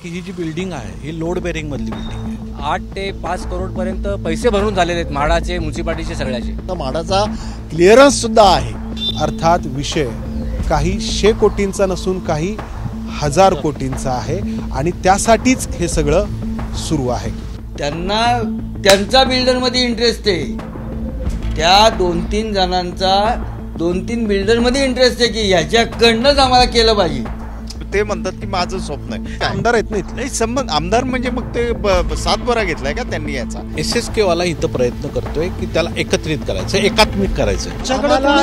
की ही जी बिल्डिंग आहे ही load bearing मधली बिल्डिंग आहे. 8 ते 5 करोड पर्यंत पैसे भरून झालेले आहेत म्हाडाचे, म्युन्सिपालिटीचे, सगळ्याचे. तर म्हाडाचा क्लिअरन्स सुद्धा आहे. अर्थात विषय काही 100 कोटींचा नसून काही 1000 कोटींचा आहे आणि त्यासाठीच हे सगळं सुरू आहे. त्यांना त्यांचा बिल्डरमध्ये इंटरेस्ट आहे. त्या 2-3 जणांचा 2-3 बिल्डरमध्ये इंटरेस्ट आहे की ह्याच्याकडनंच आम्हाला केलं पाहिजे. ते म्हणतात की माझं स्वप्न आहे. आमदार आहेत नाही नाही संबंध आमदार म्हणजे मग ते सातबारा घेतलाय का त्यांनी याचा. SSK वाला इथं प्रयत्न करतोय की त्याला एकत्रित करायचं, एकात्मिक करायचं.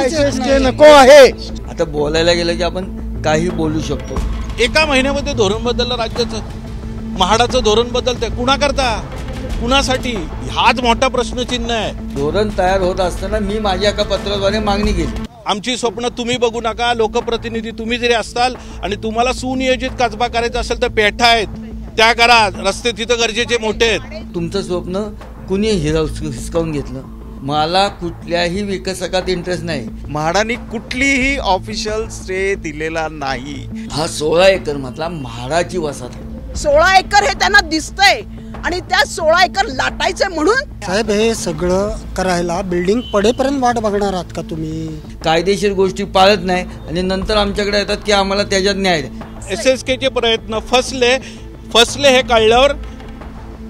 SSK नको आहे. आता बोलायला गेलं की आपण काही बोलू शकतो. एका महिन्यामध्ये धोरण बदललं राज्याचं, म्हाडाचं धोरण बदलतंय. कुणा करता, कुणासाठी, हाच मोठा प्रश्नचिन्ह आहे. धोरण तयार होत असताना मी माझ्या एका पत्राद्वारे मागणी केली. आमची स्वप्न तुम्ही बघू नका, लोकप्रतिनिधी तुम्ही जरी असताल आणि तुम्हाला सुनियोजित कसबा करायचा असेल तर पेठा आहेत त्या करा, रस्ते तिथं गरजेचे मोठे आहेत. तुमचं स्वप्न कुणी हिसकावून घेतलं. मला कुठल्याही विकासकात इंटरेस्ट नाही. म्हाडाने कुठलीही ऑफिशियल स्टे दिलेला नाही. हा 16 एकर मधला म्हाडाची वसाहत आहे. 16 एकर हे त्यांना दिसतंय आणि त्या 16 एकर लाटायचे म्हणून. साहेब हे सगळं करायला बिल्डिंग पडेपर्यंत वाट बघणार आहात का तुम्ही? कायदेशीर गोष्टी पाळत नाही आणि नंतर आमच्याकडे येतात की आम्हाला त्याच्यात न्याय. SSKचे प्रयत्न फसले हे कळल्यावर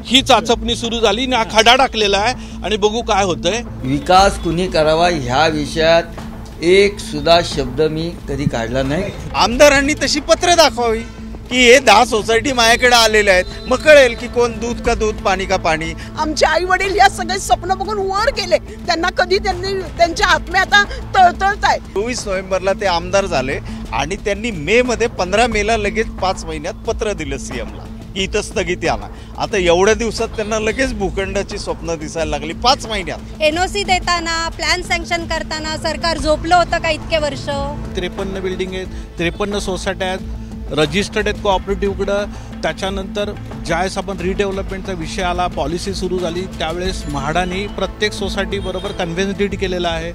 ही चाचपणी सुरू झाली, खडा टाकलेला आहे आणि बघू काय होतंय. विकास कुणी करावा ह्या विषयात एक सुद्धा शब्द मी कधी काढला नाही. आमदारांनी तशी पत्र दाखवावी की हे 10 सोसायटी माझ्याकडे आलेले आहेत, मग कळेल की कोण दूध का दूध, पाणी का पाणी. आमचे आई वडील या सगळे स्वप्न बघून वर गेले. त्यांना कधी त्यांनी त्यांच्या आत्मे आता तळतळत आहे. 24 नोव्हेंबरला ते आमदार झाले आणि त्यांनी मे मध्ये 15 मेला लगेच 5 महिन्यात पत्र दिलं CMला की इथं स्थगिती आणा. आता एवढ्या दिवसात त्यांना लगेच भूखंडाची स्वप्न दिसायला लागली 5 महिन्यात. NOC देताना, प्लॅन सँक्शन करताना सरकार झोपलं होतं का इतके वर्ष? 53 बिल्डिंग आहेत, 53 सोसायट्या आहेत, रजिस्टर्ड आहेत कोऑपरेटिव्हकडं. त्याच्यानंतर ज्यावेळेस आपण रिडेव्हलपमेंटचा विषय आला, पॉलिसी सुरू झाली, त्यावेळेस म्हाडाने प्रत्येक सोसायटी बरोबर कन्व्हेन्स डीड केलेला आहे.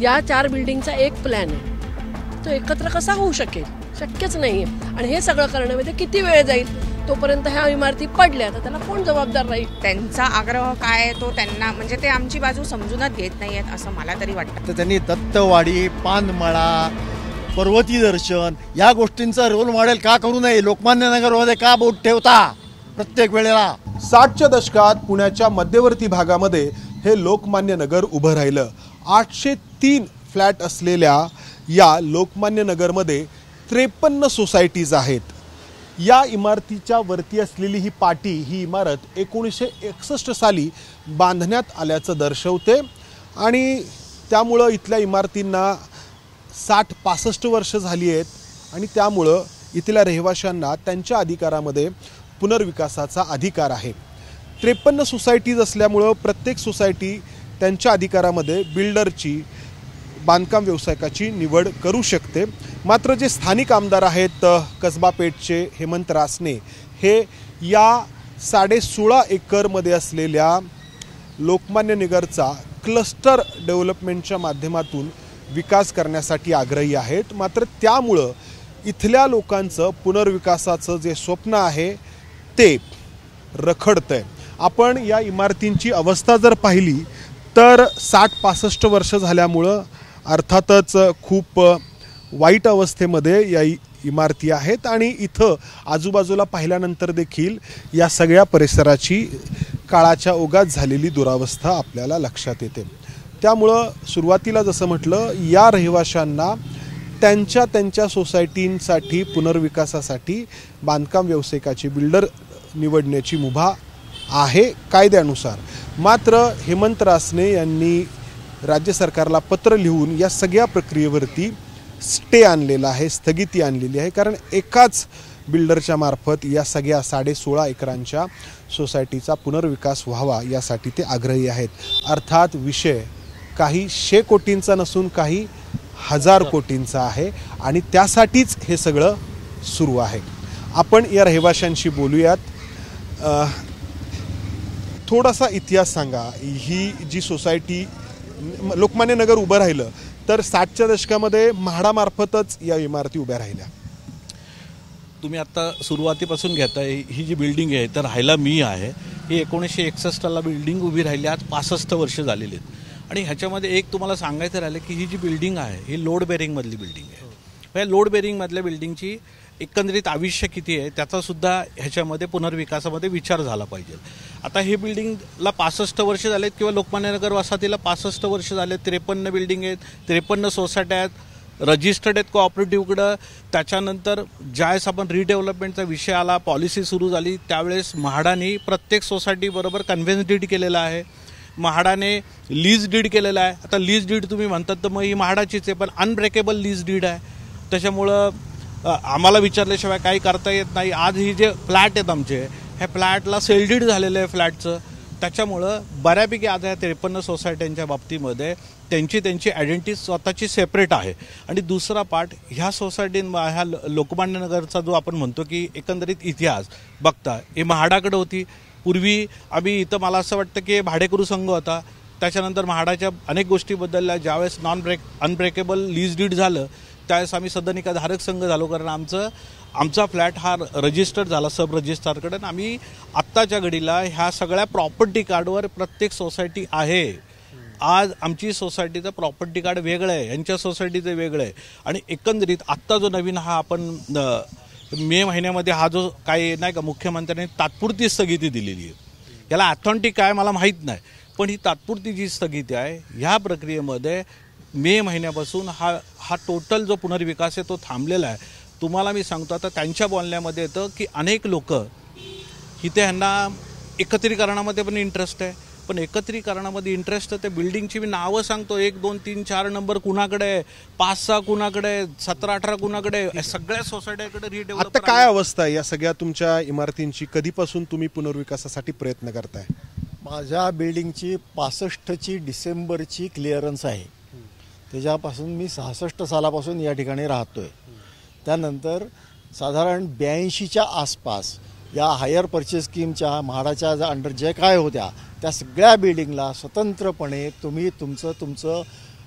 या 4 बिल्डिंगचा एक प्लॅन आहे, तो एकत्र कसा होऊ शकेल? शक्यच नाही आहे. आणि हे सगळं करण्यामध्ये किती वेळ जाईल? तोपर्यंत ह्या इमारती पडल्या तर त्याला कोण जबाबदार राहील? त्यांचा आग्रह काय आहे तो त्यांना म्हणजे ते आमची बाजू समजूनच घेत नाही आहेत असं मला तरी वाटतं. तर त्यांनी दत्तवाडी, पानमळा, पर्वती दर्शन या गोष्टींचा रोल मॉडेल का करू नये? लोकमान्य नगरमध्ये का बोट ठेवता प्रत्येक वेळेला? 60च्या दशकात पुण्याच्या मध्यवर्ती भागामध्ये हे लोकमान्य नगर उभं राहिलं. 803 फ्लॅट असलेल्या या लोकमान्य नगरमध्ये 53 सोसायटीज आहेत. या इमारतीच्या वरती असलेली ही पाटी, ही इमारत 1961 साली बांधण्यात आल्याचं दर्शवते आणि त्यामुळं इथल्या इमारतींना 60-65 वर्ष झाली आहेत आणि त्यामुळं इथल्या रहिवाशांना त्यांच्या अधिकारामध्ये पुनर्विकासाचा अधिकार आहे. 53 सोसायटीज असल्यामुळं प्रत्येक सोसायटी त्यांच्या अधिकारामध्ये बिल्डरची, बांधकाम व्यावसायिकाची निवड करू शकते. मात्र जे स्थानिक आमदार आहेत कसबा पेठचे हेमंत रासने, हे या 16.5 एकरमध्ये असलेल्या लोकमान्य नगरचा क्लस्टर डेव्हलपमेंटच्या माध्यमातून विकास करण्यासाठी आग्रही आहेत. मात्र त्यामुळं इथल्या लोकांचं पुनर्विकासाचं जे स्वप्न आहे ते रखडतंय. आपण या इमारतींची अवस्था जर पाहिली तर 60-65 वर्ष झाल्यामुळं अर्थातच खूप वाईट अवस्थेमध्ये या इमारती आहेत आणि इथं आजूबाजूला पाहिल्यानंतर देखील या सगळ्या परिसराची काळाच्या ओघात झालेली दुरावस्था आपल्याला लक्षात येते. त्यामुळं सुरुवातीला जसं म्हटलं, या रहिवाशांना त्यांच्या सोसायटींसाठी पुनर्विकासासाठी बांधकाम व्यावसायिकाची, बिल्डर निवडण्याची मुभा आहे कायद्यानुसार. मात्र हेमंत रासने यांनी राज्य सरकारला पत्र लिहून या सगळ्या प्रक्रियेवरती स्टे आणलेला आहे, स्थगिती आणलेली आहे. कारण एकाच बिल्डरच्या मार्फत या सगळ्या 16.5 एकरांच्या सोसायटीचा पुनर्विकास व्हावा यासाठी ते आग्रही आहेत. अर्थात विषय काही 100 कोटींचा नसून काही 1000 कोटींचा आहे आणि त्यासाठीच हे सगळं सुरू आहे. आपण या रहिवाशांशी बोलूयात. थोडासा इतिहास सांगा. ही जी सोसायटी लोकमान्य नगर उभं राहिलं तर 60च्या दशकामध्ये म्हाडामार्फतच या इमारती उभ्या राहिल्या. तुम्ही आता सुरुवातीपासून घेताय, ही जी बिल्डिंग आहे तर राहायला मी आहे, ही 1961ला बिल्डिंग उभी राहिली, आज 65 वर्ष झालेली आहेत. आणि ह्याच्यामध्ये एक तुम्हाला सांगायचं राहिलं की ही जी बिल्डिंग आहे ही लोड बेरिंगमधली बिल्डिंग आहे. या लोड बेरिंगमधल्या बिल्डिंगची एकंदरीत आयुष्य किती आहे त्याचासुद्धा ह्याच्यामध्ये पुनर्विकासामध्ये विचार झाला पाहिजे. आता ही बिल्डिंगला 65 वर्ष झालेत किंवा लोकमान्य नगर वसाहतीला 65 वर्ष झालेत. 53 बिल्डिंग आहेत, 53 सोसायट्या आहेत, रजिस्टर्ड आहेत कोऑपरेटिव्हकडं. त्याच्यानंतर ज्यावेळेस आपण रिडेव्हलपमेंटचा विषय आला, पॉलिसी सुरू झाली, त्यावेळेस म्हाडाने प्रत्येक सोसायटीबरोबर कन्व्हेन्स डीड केलेला आहे. म्हाडाने लीज डीड केलेला आहे. आता लीज डीड तुम्ही म्हणतात तर मग ही म्हाडाचीच आहे, पण अनब्रेकेबल लीज डीड आहे. त्याच्यामुळं आम्हाला विचारल्याशिवाय काही करता येत नाही. आज ही जे फ्लॅट आहेत आमचे, ह्या फ्लॅटला सेल डीड झालेलं आहे फ्लॅटचं. त्याच्यामुळं बऱ्यापैकी आज या 53 सोसायट्यांच्या बाबतीमध्ये त्यांची आयडेंटिटी स्वतःची सेपरेट आहे. आणि दुसरा पार्ट, ह्या ह्या लोकमान्य नगरचा जो आपण म्हणतो की एकंदरीत इतिहास बघता, हे म्हाडाकडे होती. पूर्वी आम्ही इथं मला असं वाटतं की भाडेकरू संघ होता. त्याच्यानंतर म्हाडाच्या अनेक गोष्टी बदलल्या. ज्यावेळेस अनब्रेकेबल लीज डीड झालं त्यावेळेस आम्ही सदनिका धारक संघ झालो, कारण आमचा फ्लॅट हा रजिस्टर्ड झाला सब रजिस्ट्रारकडे. आम्ही आत्ताच्या घडीला ह्या सगळ्या प्रॉपर्टी कार्डवर प्रत्येक सोसायटी आहे. आज आमची सोसायटीचं प्रॉपर्टी कार्ड वेगळं आहे, यांच्या सोसायटीचं वेगळं आहे. आणि एकंदरीत आत्ता जो नवीन हा आपण मे महिन्यामध्ये हा जो काही नाही का मुख्यमंत्र्यांनी तात्पुरती स्थगिती दिलेली आहे, याला ऑथेंटिक काय मला माहीत नाही, पण ही तात्पुरती जी स्थगिती आहे ह्या प्रक्रियेमध्ये मे महिन्यापासून हा टोटल जो पुनर्विकास आहे तो थांबलेला आहे. तुम्हाला मी सांगतो, आता त्यांच्या बोलण्यामध्ये येतं की अनेक लोक इथे ह्यांना एकत्रीकरणामध्ये पण इंटरेस्ट आहे, पण एकत्रीकरणामध्ये इंटरेस्ट आहे. त्या बिल्डिंगची मी नावं सांगतो, 1, 2, 3, 4 नंबर कुणाकडे आहे, 5, 6 कुणाकडे आहे, 17, 18 कुणाकडे आहे, सगळ्या सोसायटीकडे रिडेव्हलप. आता काय अवस्था आहे या सगळ्या तुमच्या इमारतींची? कधीपासून तुम्ही पुनर्विकासासाठी प्रयत्न करताय? माझ्या बिल्डिंगची 65ची डिसेंबरची क्लिअरन्स आहे. त्याच्यापासून मी 66 सालापासून या ठिकाणी राहतोय. त्यानंतर साधारण 82च्या आसपास या हायर परचेस स्कीमच्या म्हाडाच्या अंडर जे काय होत्या त्या सगळ्या बिल्डिंगला स्वतंत्रपणे तुम्ही तुमचं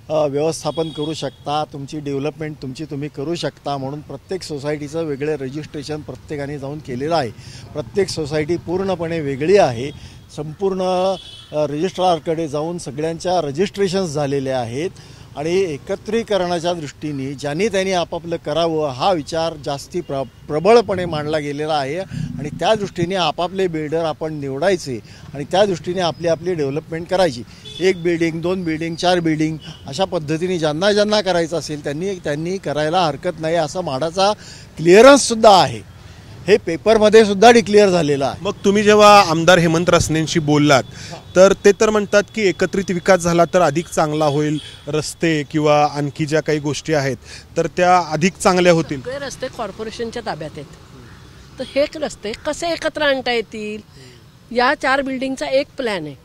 व्यवस्थापन करू शकता, तुमची डेव्हलपमेंट तुम्ही करू शकता म्हणून प्रत्येक सोसायटीचं वेगळे रजिस्ट्रेशन प्रत्येकाने जाऊन केलेलं आहे. प्रत्येक सोसायटी पूर्णपणे वेगळी आहे. संपूर्ण रजिस्ट्रारकडे जाऊन सगळ्यांच्या रजिस्ट्रेशन्स झालेले आहेत. आणि एकत्रीकरणाच्या दृष्टीने ज्यांनी त्यांनी आपापलं करावं हा विचार जास्ती प्रबळपणे मांडला गेलेला आहे. आणि त्या दृष्टीने आपापले बिल्डर आपण निवडायचे आणि त्या दृष्टीने आपली डेव्हलपमेंट करायची. 1 बिल्डिंग, 2 बिल्डिंग, 4 बिल्डिंग अशा पद्धतीने ज्यांना करायचं असेल त्यांनी करायला हरकत नाही, असा म्हाडाचा क्लिअरन्ससुद्धा आहे. हे पेपरमध्ये सुद्धा डिक्लेअर झालेलं आहे. मग तुम्ही जेव्हा आमदार हेमंत रासनेंशी बोललात तर ते तर म्हणतात की एकत्रित विकास झाला तर अधिक चांगला होईल, रस्ते किंवा आणखी ज्या काही गोष्टी आहेत तर त्या अधिक चांगल्या होतील. सगळे रस्ते कॉर्पोरेशनच्या ताब्यात आहेत, तर हे रस्ते कसे एकत्र आणता येतील? या 4 बिल्डिंगचा एक प्लॅन आहे,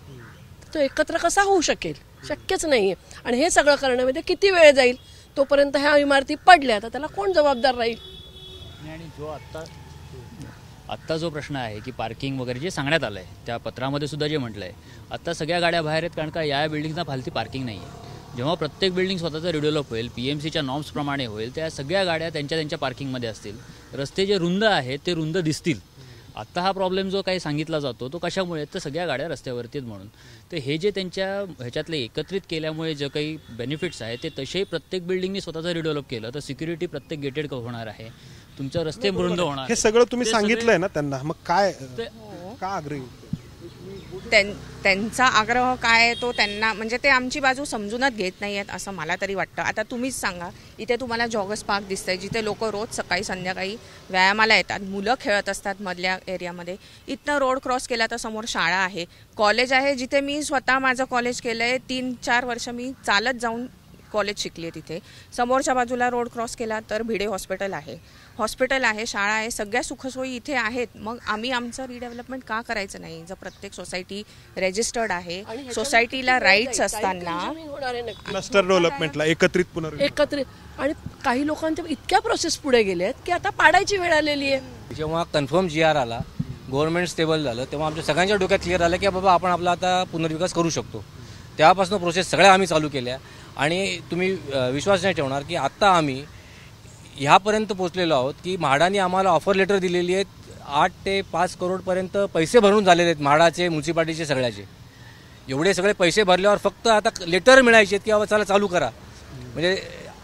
तो एकत्र कसा होऊ शकेल? शक्यच नाही आहे. आणि हे सगळं करण्यामध्ये किती वेळ जाईल? तोपर्यंत ह्या इमारती पडल्या तर त्याला कोण जबाबदार राहील? आणि जो आत्ता जो प्रश्न आहे की पार्किंग वगैरे जे सांगण्यात आलं आहे त्या पत्रामध्ये सुद्धा जे म्हटलं आहे, आत्ता सगळ्या गाड्या बाहेर आहेत, कारण का या बिल्डिंगना फालती पार्किंग नाही आहे. जेव्हा प्रत्येक बिल्डिंग स्वतःचं रिडेव्हलप होईल, PMCच्या नॉर्म्सप्रमाणे होईल, त्या सगळ्या गाड्या त्यांच्या पार्किंगमध्ये असतील. रस्ते जे रुंद आहेत ते रुंद दिसतील. आत्ता हा प्रॉब्लेम जो काही सांगितला जातो तो कशामुळे, तर सगळ्या गाड्या रस्त्यावरती आहेत म्हणून. तर हे जे त्यांच्या ह्याच्यातले एकत्रित केल्यामुळे जे काही बेनिफिट्स आहेत ते तसेही प्रत्येक बिल्डिंगनी स्वतःचं रिडेव्हलप केलं तर सिक्युरिटी प्रत्येक गेटेड होणार आहे, तुमचं रस्ते रुंद होणार. हे सगळं तुम्ही सांगितलंय ना त्यांना, मग काय का आग्रही? त्यांचा आग्रह काय आहे तो त्यांना, म्हणजे ते आमची बाजू समजूनच घेत नाही आहेत असं मला तरी वाटतं. आता तुम्हीच सांगा, इथे तुम्हाला जॉगर्स पार्क दिसतंय जिथे लोक रोज सकाळी संध्याकाळी व्यायामाला येतात, मुलं खेळत असतात मधल्या एरियामध्ये. इथनं रोड क्रॉस केला तर समोर शाळा आहे, कॉलेज आहे, जिथे मी स्वतः माझं कॉलेज केलं आहे. 3-4 वर्ष मी चालत जाऊन कॉलेज शिकली आहे तिथे. समोरच्या बाजूला रोड क्रॉस केला तर भिडे हॉस्पिटल आहे, शाळा आहे, सगळ्या सुखसोयी इथे आहेत. मग आम्ही आमचं रिडेव्हलपमेंट का करायचं नाही? जर प्रत्येक सोसायटी रजिस्टर्ड आहे, सोसायटीला राईट्स असताना क्लस्टर डेव्हलपमेंटला एकत्रित आणि काही लोकांच्या इतक्या प्रोसेस पुढे गेले आहेत की आता पाडायची वेळ आलेली आहे. जेव्हा कन्फर्म GR आला, गव्हर्नमेंट स्टेबल झालं, तेव्हा आमच्या सगळ्यांच्या डोक्यात क्लिअर झालं की बाबा आपण आपला आता पुनर्विकास करू शकतो. तेव्हापासून प्रोसेस सगळ्या आम्ही चालू केल्या. आणि तुम्ही विश्वास नाही ठेवणार की आत्ता आम्ही ह्यापर्यंत पोहोचलेलो आहोत की म्हाडाने आम्हाला ऑफर लेटर दिलेली आहेत 8 ते 5 करोडपर्यंत पैसे भरून झालेले आहेत म्हाडाचे, म्युन्सिपाल्टीचे सगळ्याचे. एवढे सगळे पैसे भरल्यावर फक्त आता लेटर मिळायचे आहेत की बाबा चला चालू करा. म्हणजे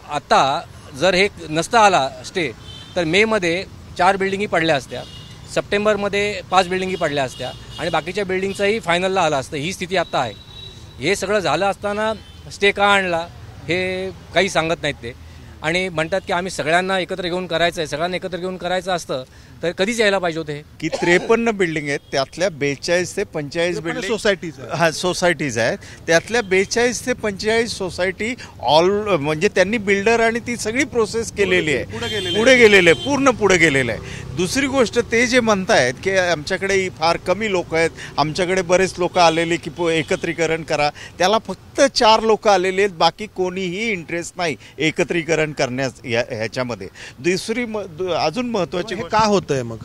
आता जर हे नसता आला स्टे तर मेमध्ये 4 बिल्डिंगी पडल्या असत्या, सप्टेंबरमध्ये 5 बिल्डिंगी पडल्या असत्या आणि बाकीच्या बिल्डिंगचाही फायनलला आला असतं. ही स्थिती आता आहे. हे सगळं झालं असताना स्टे का आणला हे काही सांगत नाहीत ते, आणि म्हणतात की आम्ही सगळ्यांना एकत्र घेऊन करायचं आहे. सगळ्यांना एकत्र घेऊन करायचं असतं तर कधीच यायला पाहिजे होते. की 53 बिल्डिंग आहेत, त्यातल्या 42 ते 45 बिल्डिंग सोसायटीज आहेत. त्यातल्या 42 ते 45 सोसायटी म्हणजे त्यांनी बिल्डर आणि ती सगळी प्रोसेस केलेली आहे, पुढे गेलेले आहे, पूर्ण पुढे गेलेलं आहे. दुसरी गोष्ट ते जे म्हणतायत की आमच्याकडे फार कमी लोक आहेत, आमच्याकडे बरेच लोक आलेले की एकत्रीकरण करा, त्याला फक्त 4 लोक आलेले आहेत, बाकी कोणीही इंटरेस्ट नाही एकत्रीकरण करण्यास ह्याच्यामध्ये. दुसरी अजून महत्त्वाची का होतंय मग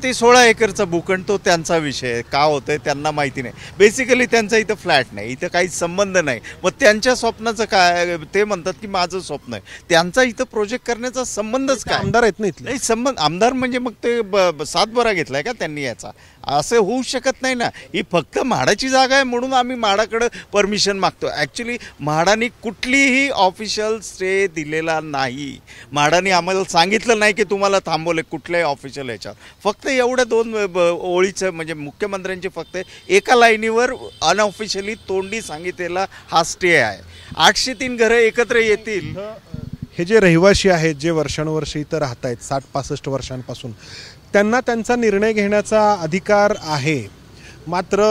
ते 16 एकरचा भूखंड तो त्यांचा विषय का होतंय त्यांना माहिती नाही. बेसिकली त्यांचा इथं फ्लॅट नाही, इथं काही संबंध नाही. मग त्यांच्या स्वप्नाचं काय, ते म्हणतात की माझं स्वप्न आहे, त्यांचा इथं प्रोजेक्ट करण्याचा संबंधच काय. आमदार आहेत नाही संबंध आमदार म्हणजे मग ते सातबारा घेतलाय का त्यांनी याचा, असं होऊ शकत नाही ना. ही फक्त म्हाडाची जागा आहे म्हणून आम्ही म्हाडाकडे परमिशन मागतो. ॲक्च्युली म्हाडाने कुठलीही ऑफिशियल स्टे दिलेला नाही. म्हाडाने आम्हाला सांगितलं नाही की तुम्हाला थांबवले कुठल्याही ऑफिशियल ह्याच्यात. फक्त एवढ्या 2 ओळीचं म्हणजे मुख्यमंत्र्यांची फक्त एका लाईनीवर अनऑफिशियली तोंडी सांगितलेला हा स्टे आहे. 803 घरं एकत्र येतील. हे जे रहिवासी आहेत, जे वर्षानुवर्ष इथं राहत आहेत 60-65 वर्षांपासून, त्यांना त्यांचा निर्णय घेण्याचा अधिकार आहे. मात्र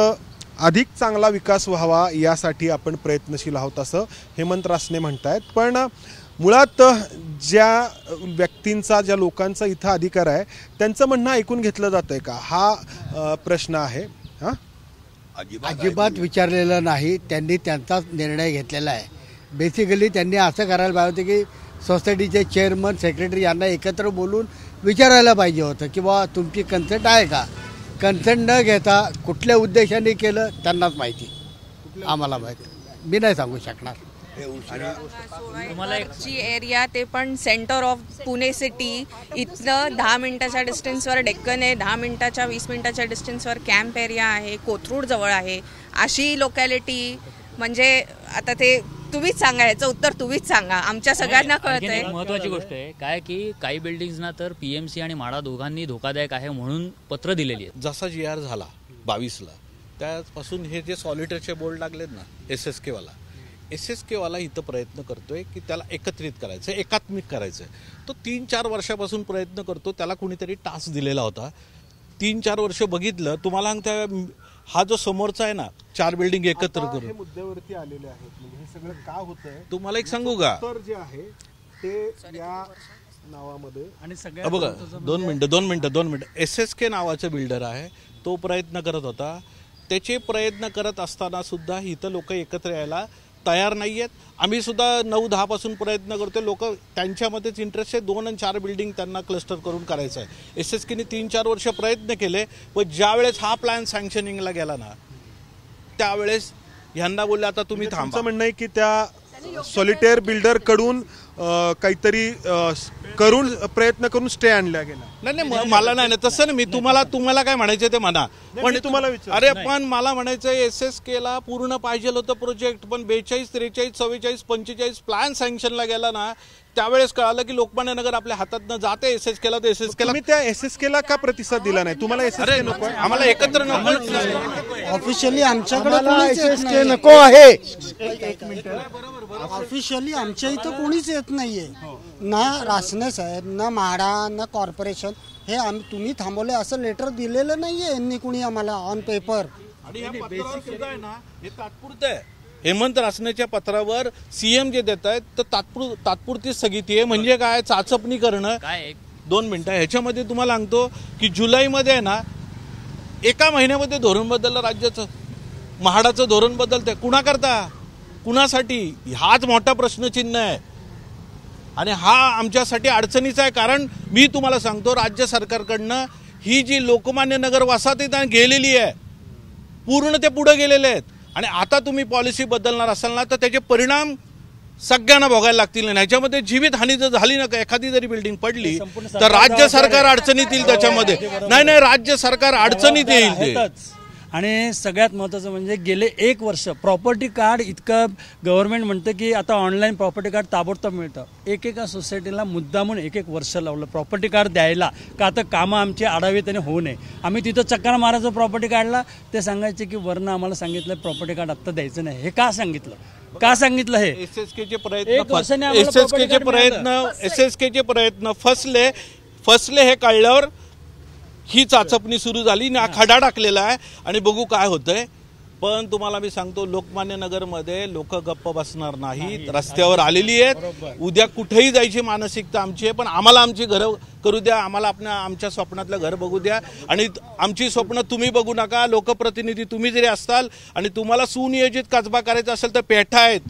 अधिक चांगला विकास व्हावा यासाठी आपण प्रयत्नशील आहोत असं हेमंत रासने म्हणतायत. पण मुळात ज्या व्यक्तींचा, ज्या लोकांचा इथं अधिकार आहे त्यांचं म्हणणं ऐकून घेतलं जातंय का, हा प्रश्न आहे. हां, अजिबात विचारलेलं नाही. त्यांनी त्यांचाच निर्णय घेतलेला आहे. बेसिकली त्यांनी असं करायला पाहिजे होतं की सोसायटीचे चेअरमन, सेक्रेटरी यांना एकत्र बोलून विचारायला पाहिजे होतं की बाबा तुमची कन्सेंट आहे का. कन्सेंट न घेता कुठल्या उद्देशाने केलं त्यांनाच माहिती, आम्हाला माहिती, मी नाही सांगू शकणार. जी एरिया ते पण सेंटर ऑफ पुणे सिटी, इथलं 10 मिनिटाच्या डिस्टन्सवर डेक्कन आहे, 10 मिनिटाच्या 20 मिनिटाच्या डिस्टन्सवर कॅम्प एरिया आहे, कोथरूड जवळ आहे. अशी लोकॅलिटी म्हणजे आता ते तुम्हीच सांगा, याचं उत्तर तुम्हीच सांगा, आमच्या सगळ्यांना कळतंय. महत्वाची गोष्ट आहे काय की काही बिल्डिंग्सना तर पीएमसी आणि म्हाडा दोघांनी धोकादायक आहे म्हणून पत्र दिलेली आहेत. जसा GR झाला 22ला त्यापासून हे जे सॉलिटरचे बोर्ड लागलेत ना, SSK वाला इथं प्रयत्न करतोय की त्याला एकत्रित करायचं, एकात्मिक करायचं. तो 3-4 वर्षापासून प्रयत्न करतो. त्याला कुणीतरी टास्क दिलेला होता. 3-4 वर्ष बघितलं. तुम्हाला सांगता हा जो समोरचा आहे ना 4 बिल्डिंग एकत्र करून मुद्द्यावरती आलेले आहेत. म्हणजे हे सगळं का होतंय तुम्हाला एक सांगू का, तर जे आहे ते या नावामध्ये आणि सगळ्या बघा 2 मिनिटं SSK नावाचा बिल्डर आहे. तो प्रयत्न करत होता. त्याचे प्रयत्न करत असताना सुद्धा इथं लोक एकत्र यायला तयार नाही आहेत. आम्ही सुद्धा 9-10 पासून प्रयत्न करतो. लोक त्यांच्यामध्येच इंटरेस्ट आहे. 2 आणि 4 बिल्डिंग त्यांना क्लस्टर करून करायचं आहे. SSKने 3-4 वर्ष प्रयत्न केले. पण ज्यावेळेस हा प्लॅन सँक्शनिंगला गेला ना त्यावेळेस ह्यांना बोलले आता तुम्ही थांबा. म्हणणं आहे की त्या सॉलिटेअर बिल्डर कडून काहीतरी करून प्रयत्न करून स्टे आणला गेला. नाही मला नाही तसं नाही. मी तुम्हाला काय म्हणायचं ते म्हणा. पण तुम्हाला अरे पण मला म्हणायचं SSKला पूर्ण पाहिजे होतं प्रोजेक्ट. पण 42, 43, 44, 45 प्लॅन सँक्शनला गेला ना त्यावेळेस कळालं की लोकमान्य नगर आपल्या हातात न जाते SSKला. तर SSKला मी त्या SSKला का प्रतिसाद दिला नाही. तुम्हाला SSK नको आहे, आम्हाला एकत्र नको. ऑफिशियली आमच्याकडे SSK नको आहे. ऑफिशियली आमच्या इथं कोणीच येत नाहीये. ना रासने साहेब, ना म्हाडा, ना कॉर्पोरेशन. हे तुम्ही थांबवले असं लेटर दिलेलं नाहीये यांनी कुणी आम्हाला ऑन पेपर. आणि ह्या पत्रावर सुद्धा आहे ना हे तात्पुरतं आहे. हेमंत रासनेच्या पत्रावर CM जे देत आहेत तर तात्पुरती स्थगिती आहे. म्हणजे काय, चाचपणी करणं. 2 मिनिटं ह्याच्यामध्ये तुम्हाला सांगतो की जुलैमध्ये आहे ना 1 महिन्यामध्ये धोरण बदललं राज्याचं. म्हाडाचं धोरण बदलतंय. कुणाकरता, कुणासाठी, हाच मोठा प्रश्नचिन्ह आहे. आणि हा आमच्यासाठी अडचणीचा आहे. कारण मी तुम्हाला सांगतो राज्य सरकारकडनं ही जी लोकमान्य नगर वसाहतीत गेलेली आहे पूर्ण ते पुढे गेलेले आहेत. आणि आता तुम्ही पॉलिसी बदलणार असाल ना तर त्याचे परिणाम सगळ्यांना भोगायला लागतील नाही. ह्याच्यामध्ये जीवित हानी जर झाली ना, एखादी जरी बिल्डिंग पडली तर राज्य सरकार अडचणीत येईल त्याच्यामध्ये. नाही, राज्य सरकार अडचणीत येईल ते. आणि सगळ्यात महत्त्वाचं म्हणजे गेले 1 वर्ष प्रॉपर्टी कार्ड इतकं गव्हर्नमेंट म्हणतं की आता ऑनलाईन प्रॉपर्टी कार्ड ताबडतोब मिळतं. एकेका सोसायटीला मुद्दामून 1 वर्ष लावलं प्रॉपर्टी कार्ड द्यायला, का तर कामं आमची आडावी त्याने होऊ नये. आम्ही तिथं चक्कर मारायचो प्रॉपर्टी कार्डला, ते सांगायचे की वरनं आम्हाला सांगितलं प्रॉपर्टी कार्ड आत्ता द्यायचं नाही. हे का सांगितलं हे एसएसकेचे प्रयत्न फसले हे कळल्यावर ही चाचपणी सुरू झाली ना, खडा टाकलेला आहे आणि बघू काय होतंय. पण तुम्हाला मी सांगतो, लोकमान्य नगरमध्ये लोक गप्प बसणार नाहीत, रस्त्यावर आलेली आहेत. उद्या कुठेही जायची मानसिकता आमची आहे, पण आम्हाला आमची घरं करू द्या, आम्हाला आमच्या स्वप्नातलं घर बघू द्या. आणि आमची स्वप्न तुम्ही बघू नका. लोकप्रतिनिधी तुम्ही जरी असताल आणि तुम्हाला सुनियोजित कसबा करायचा असेल तर पेठा आहेत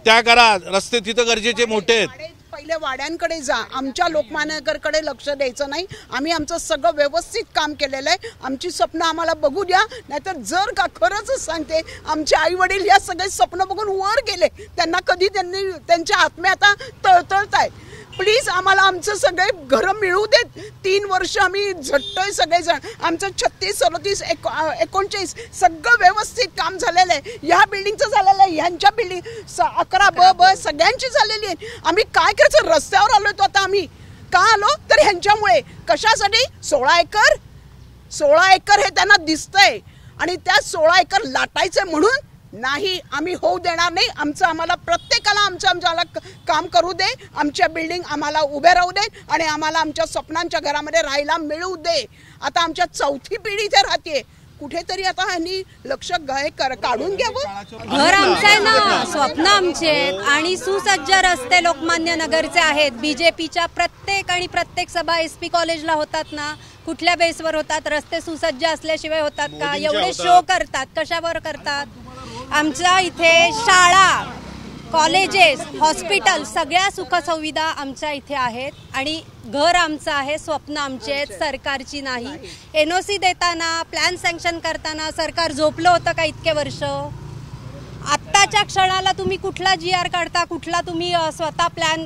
त्या करा, रस्ते तिथं गरजेचे मोठे आहेत. पहिले वाड्यांकडे जा, आमच्या लोकमान्यनगरकडे लक्ष द्यायचं नाही. आम्ही आमचं सगळं व्यवस्थित काम केलेलं आहे. आमची स्वप्न आम्हाला बघू द्या. नाहीतर जर का खरंच सांगते, आमचे आई वडील या सगळे स्वप्न बघून वर गेले, त्यांना कधी त्यांच्या आत्म्या आता तळतळत आहेत. प्लीज आम्हाला आमचं सगळे घरं मिळू देत. 3 वर्ष आम्ही झटतोय सगळेजण. आमचं 36, 37, 39 सगळं व्यवस्थित काम झालेलं आहे. ह्या बिल्डिंगचं झालेलं आहे, ह्यांच्या बिल्डिंग 11 सगळ्यांची झालेली आहे. आम्ही काय करायचं, रस्त्यावर आलोय तो आता. आम्ही का आलो तर ह्यांच्यामुळे. कशासाठी? 16 एकर हे त्यांना दिसतंय आणि त्या 16 एकर लाटायचं म्हणून नाही, आम्ही होऊ देणार नाही. आम्हाला प्रत्येकाला आमच्याला काम करू दे, आमच्या बिल्डिंग आम्हाला उभे राहू दे आणि आम्हाला आमच्या स्वप्नांच्या घरामध्ये राहायला मिळू दे. आता आमच्या 4थी पिढी इथे राहते. कुठेतरी आता ह्यांनी लक्ष काढून घ्यावं. घर आमचं आहे ना, स्वप्न आमचे आहेत आणि सुसज्ज रस्ते लोकमान्य नगरचे आहेत. बीजेपीच्या प्रत्येक सभा SP कॉलेजला होतात ना, कुठल्या बेसवर होतात? रस्ते सुसज्ज असल्याशिवाय होतात का? एवढे शो करतात, कशावर करतात? आमच्या इथे शाळा, कॉलेजेस, हॉस्पिटल सगळ्या सुखसुविधा आमच्या इथे आहेत आणि घर आमचं आहे, स्वप्न आमचे आहेत, सरकारची नाही. NOC देताना, प्लॅन सँक्शन करताना सरकार झोपलं होतं का इतके वर्ष? आत्ताच्या क्षणाला तुम्ही कुठला GR काढता, कुठला तुम्ही स्वतः प्लॅन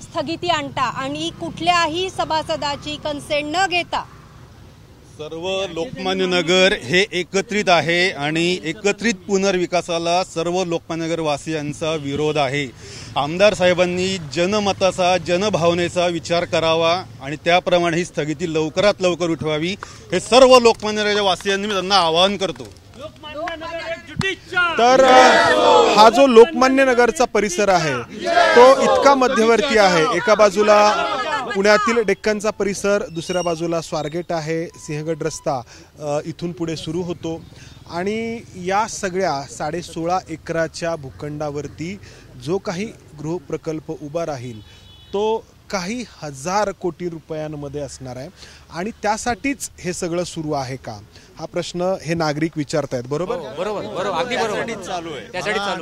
स्थगिती आणता आणि कुठल्याही सभासदाची कन्सेंट न घेता. सर्व लोकमान्य नगर हे एकत्रित आहे आणि एकत्रित पुनर्विकासाला सर्व लोकमान्य नगर वासियांचा विरोध आहे. आमदार साहेबांनी जनमताचा, जनभावनेचा विचार करावा आणि त्याप्रमाणे ही स्थगिती लवकरात लवकर उठवावी, हे सर्व लोकमान्य नगर वासियांनी मी त्यांना आवाहन करतो. तर हा जो लोकमान्य नगरचा परिसर आहे तो इतका मध्यवर्ती आहे. एका बाजूला पुण्यातील डेक्कनचा परिसर, दुसऱ्या बाजूला स्वारगेट आहे, सिंहगड रस्ता इथून पुढे सुरू होतो आणि या सगळ्या 16.5 एकराच्या भूखंडावरती जो काही गृहप्रकल्प उभा राहील तो काही हजार कोटी रुपयांमध्ये असणार आहे आणि त्यासाठीच हे सगळं सुरू आहे का, हा प्रश्न हे नागरिक विचारतायत. बरोबर अगदी बरोबर चालू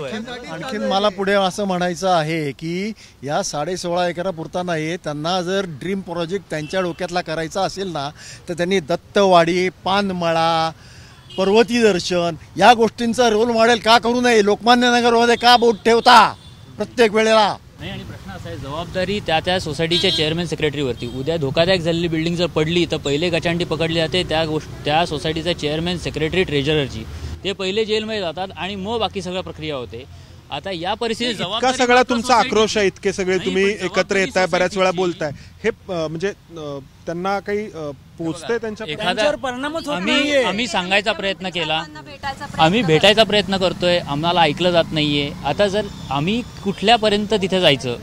आहे. आणखीन मला पुढे असं म्हणायचं आहे की या 16.5 एकरापुरता नाही, त्यांना जर ड्रीम प्रोजेक्ट त्यांच्या डोक्यातला करायचा असेल ना तर त्यांनी दत्तवाडी, पानमळा, पर्वती दर्शन या गोष्टींचा रोल मॉडेल का करू नये? लोकमान्य नगरमध्ये का बोट ठेवता प्रत्येक वेळेला? नाही, आणि प्रश्न असा आहे, जबाबदारी त्या सोसायटीच्या चेअरमॅन सेक्रेटरीवरती. उद्या धोकादायक झालेली बिल्डिंग जर पडली तर पहिले गचांडी पकडली जाते त्या सोसायटीचा चेअरमॅन सेक्रेटरी ट्रेजररची. ते पहिले जेलमध्ये जातात आणि मग बाकी सगळ्या प्रक्रिया होते. आता या परिस्थितीत इतका सगळा तुमचा आक्रोश आहे, इतके सगळे तुम्ही एकत्र येताय, बऱ्याच वेळा बोलताय, हे म्हणजे त्यांना काही पोहोचतंय त्यांच्या परिणामच आम्ही सांगायचा प्रयत्न केला, आम्ही भेटायचा प्रयत्न करतोय, आम्हाला ऐकलं जात नाहीये. आता जर आम्ही कुठल्यापर्यंत तिथे जायचं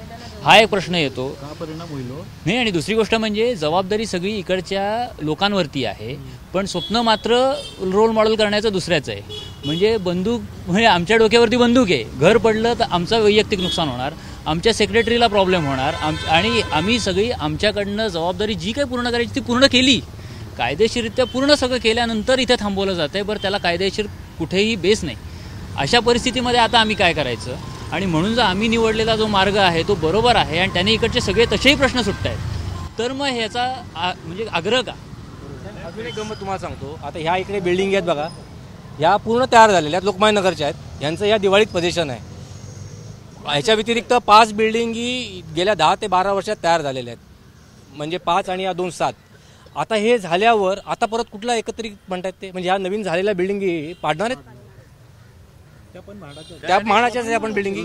हा एक प्रश्न येतो. परिणाम होईल नाही, आणि दुसरी गोष्ट म्हणजे जबाबदारी सगळी इकडच्या लोकांवरती आहे, पण स्वप्न मात्र रोल मॉडेल करण्याचं दुसऱ्याचं आहे. म्हणजे बंदूक, म्हणजे आमच्या डोक्यावरती बंदूक आहे, घर पडलं तर आमचं वैयक्तिक नुकसान होणार, आमच्या सेक्रेटरीला प्रॉब्लेम होणार, आणि आम्ही सगळी आमच्याकडनं जबाबदारी जी काही पूर्ण करायची ती पूर्ण केली, कायदेशीररित्या पूर्ण सगळं केल्यानंतर इथे थांबवलं जातं. बरं, त्याला कायदेशीर कुठेही बेस नाही. अशा परिस्थितीमध्ये आता आम्ही काय करायचं? आणि म्हणून जर आम्ही निवडलेला जो मार्ग आहे तो बरोबर आहे आणि त्याने इकडचे सगळे तसेही प्रश्न सुटत आहेत, तर मग ह्याचा म्हणजे आग्रह का? अजून एक गंमत तुम्हाला सांगतो. आता ह्या इकडे बिल्डिंग आहेत बघा, ह्या पूर्ण तयार झालेल्या आहेत, लोकमान्य नगरच्या आहेत. यांचं या दिवाळीत पोझिशन आहे. ह्याच्या व्यतिरिक्त 5 बिल्डिंगी गेल्या 10 ते 12 वर्षात तयार झालेल्या आहेत, म्हणजे 5 आणि या 2 7. आता हे झाल्यावर आता परत कुठला एकत्रित म्हणतात ते, म्हणजे ह्या नवीन झालेल्या बिल्डिंगी पाडणार आहेत त्या म्हाडाच्याच आपण बिल्डिंगी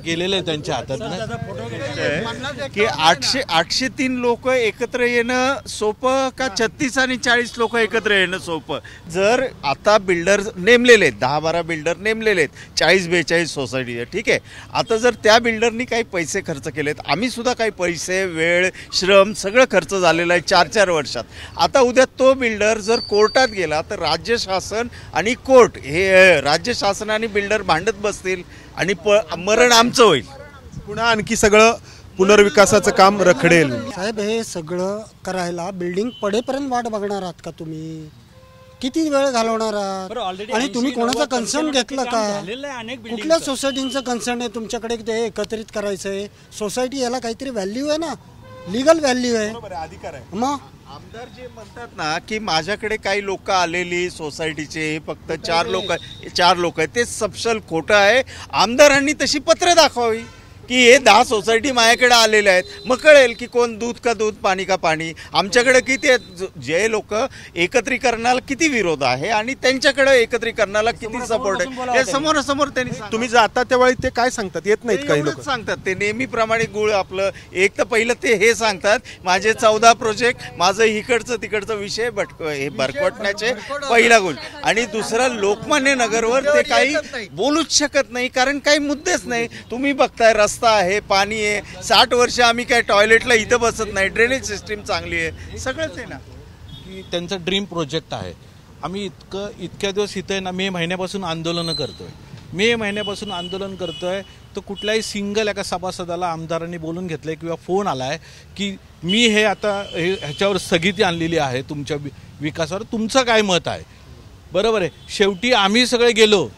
गेलेले आहे त्यांच्या हातात की 803 लोक एकत्र येणं सोपं का 36 आणि 40 लोक एकत्र येणं सोपं. जर आता बिल्डर नेमलेले आहेत, 10-12 बिल्डर नेमलेले आहेत 40-42 सोसायटी, ठीक आहे. आता जर त्या बिल्डरनी काही पैसे खर्च केलेत, आम्ही सुद्धा काही पैसे, वेळ, श्रम सगळं खर्च झालेलं आहे 4-4 वर्षात. आता उद्या तो बिल्डर जर कोर्टात गेला तर राज्य शासन आणि कोर्ट हे राज्य शासन आणि बिल्डर भांडत बसतील आणि मरण आमचं होईल. पुन्हा आणखी सगळं पुनर्विकासाचं काम रखडेल. साहेब, हे सगळं करायला बिल्डिंग पडेपर्यंत वाट बघणार आहात का तुम्ही? किती वेळ घालवणार आहात? आणि तुम्ही कोणाचं कन्सर्न घेतलं का? कुठल्या सोसायटीचं कन्सर्न आहे तुमच्याकडे ते एकत्रित करायचंय? सोसायटी याला काहीतरी व्हॅल्यू आहे ना, लिगल व्हॅल्यू आहे, अधिकार आहे. मग आमदार जे म्हणतात ना की माझ्याकडे काही लोक आलेली सोसायटीचे फक्त 4 लोक आहेत, ते सपशल खोटं आहे. आमदारांनी तशी पत्र दाखवावी की हे 10 सोसायटी माझ्याकडे आलेल्या आहेत, मग कळेल की कोण दूध का दूध, पाणी का पाणी. आमच्याकडे किती आहेत, जे लोक एकत्रीकरणाला किती विरोध आहे आणि त्यांच्याकडे एकत्रीकरणाला किती सपोर्ट आहे, हे समोरासमोर त्यांनी. तुम्ही जाता त्यावेळी ते काय सांगतात? येत नाहीत काही लोक सांगतात ते नेहमीप्रमाणे गुळ आपलं. एक तर पहिलं ते हे सांगतात माझे 14 प्रोजेक्ट, माझं इकडचं तिकडचं विषय हे भरकटण्याचे पहिला गोष्ट. आणि दुसरा लोकमान्य नगरवर ते काही बोलूच शकत नाही, कारण काही मुद्देच नाही. तुम्ही बघताय रस्ता आहे, पाणी आहे, 60 वर्ष आम्ही काय टॉयलेटला इथं बसत नाही, ड्रेनेज सिस्टीम चांगली आहे, सगळंच आहे ना. की त्यांचा ड्रीम प्रोजेक्ट आहे. आम्ही इतक्या दिवस इथं आहे ना, मे महिन्यापासून आंदोलन करतोय. तर कुठल्याही सिंगल एका सभासदाला आमदारांनी बोलून घेतलंय किंवा फोन आलाय की मी हे आता ह्याच्यावर स्थगिती आणलेली आहे तुमच्या विकासावर, तुमचं काय मत आहे? बरोबर आहे. शेवटी आम्ही सगळे गेलो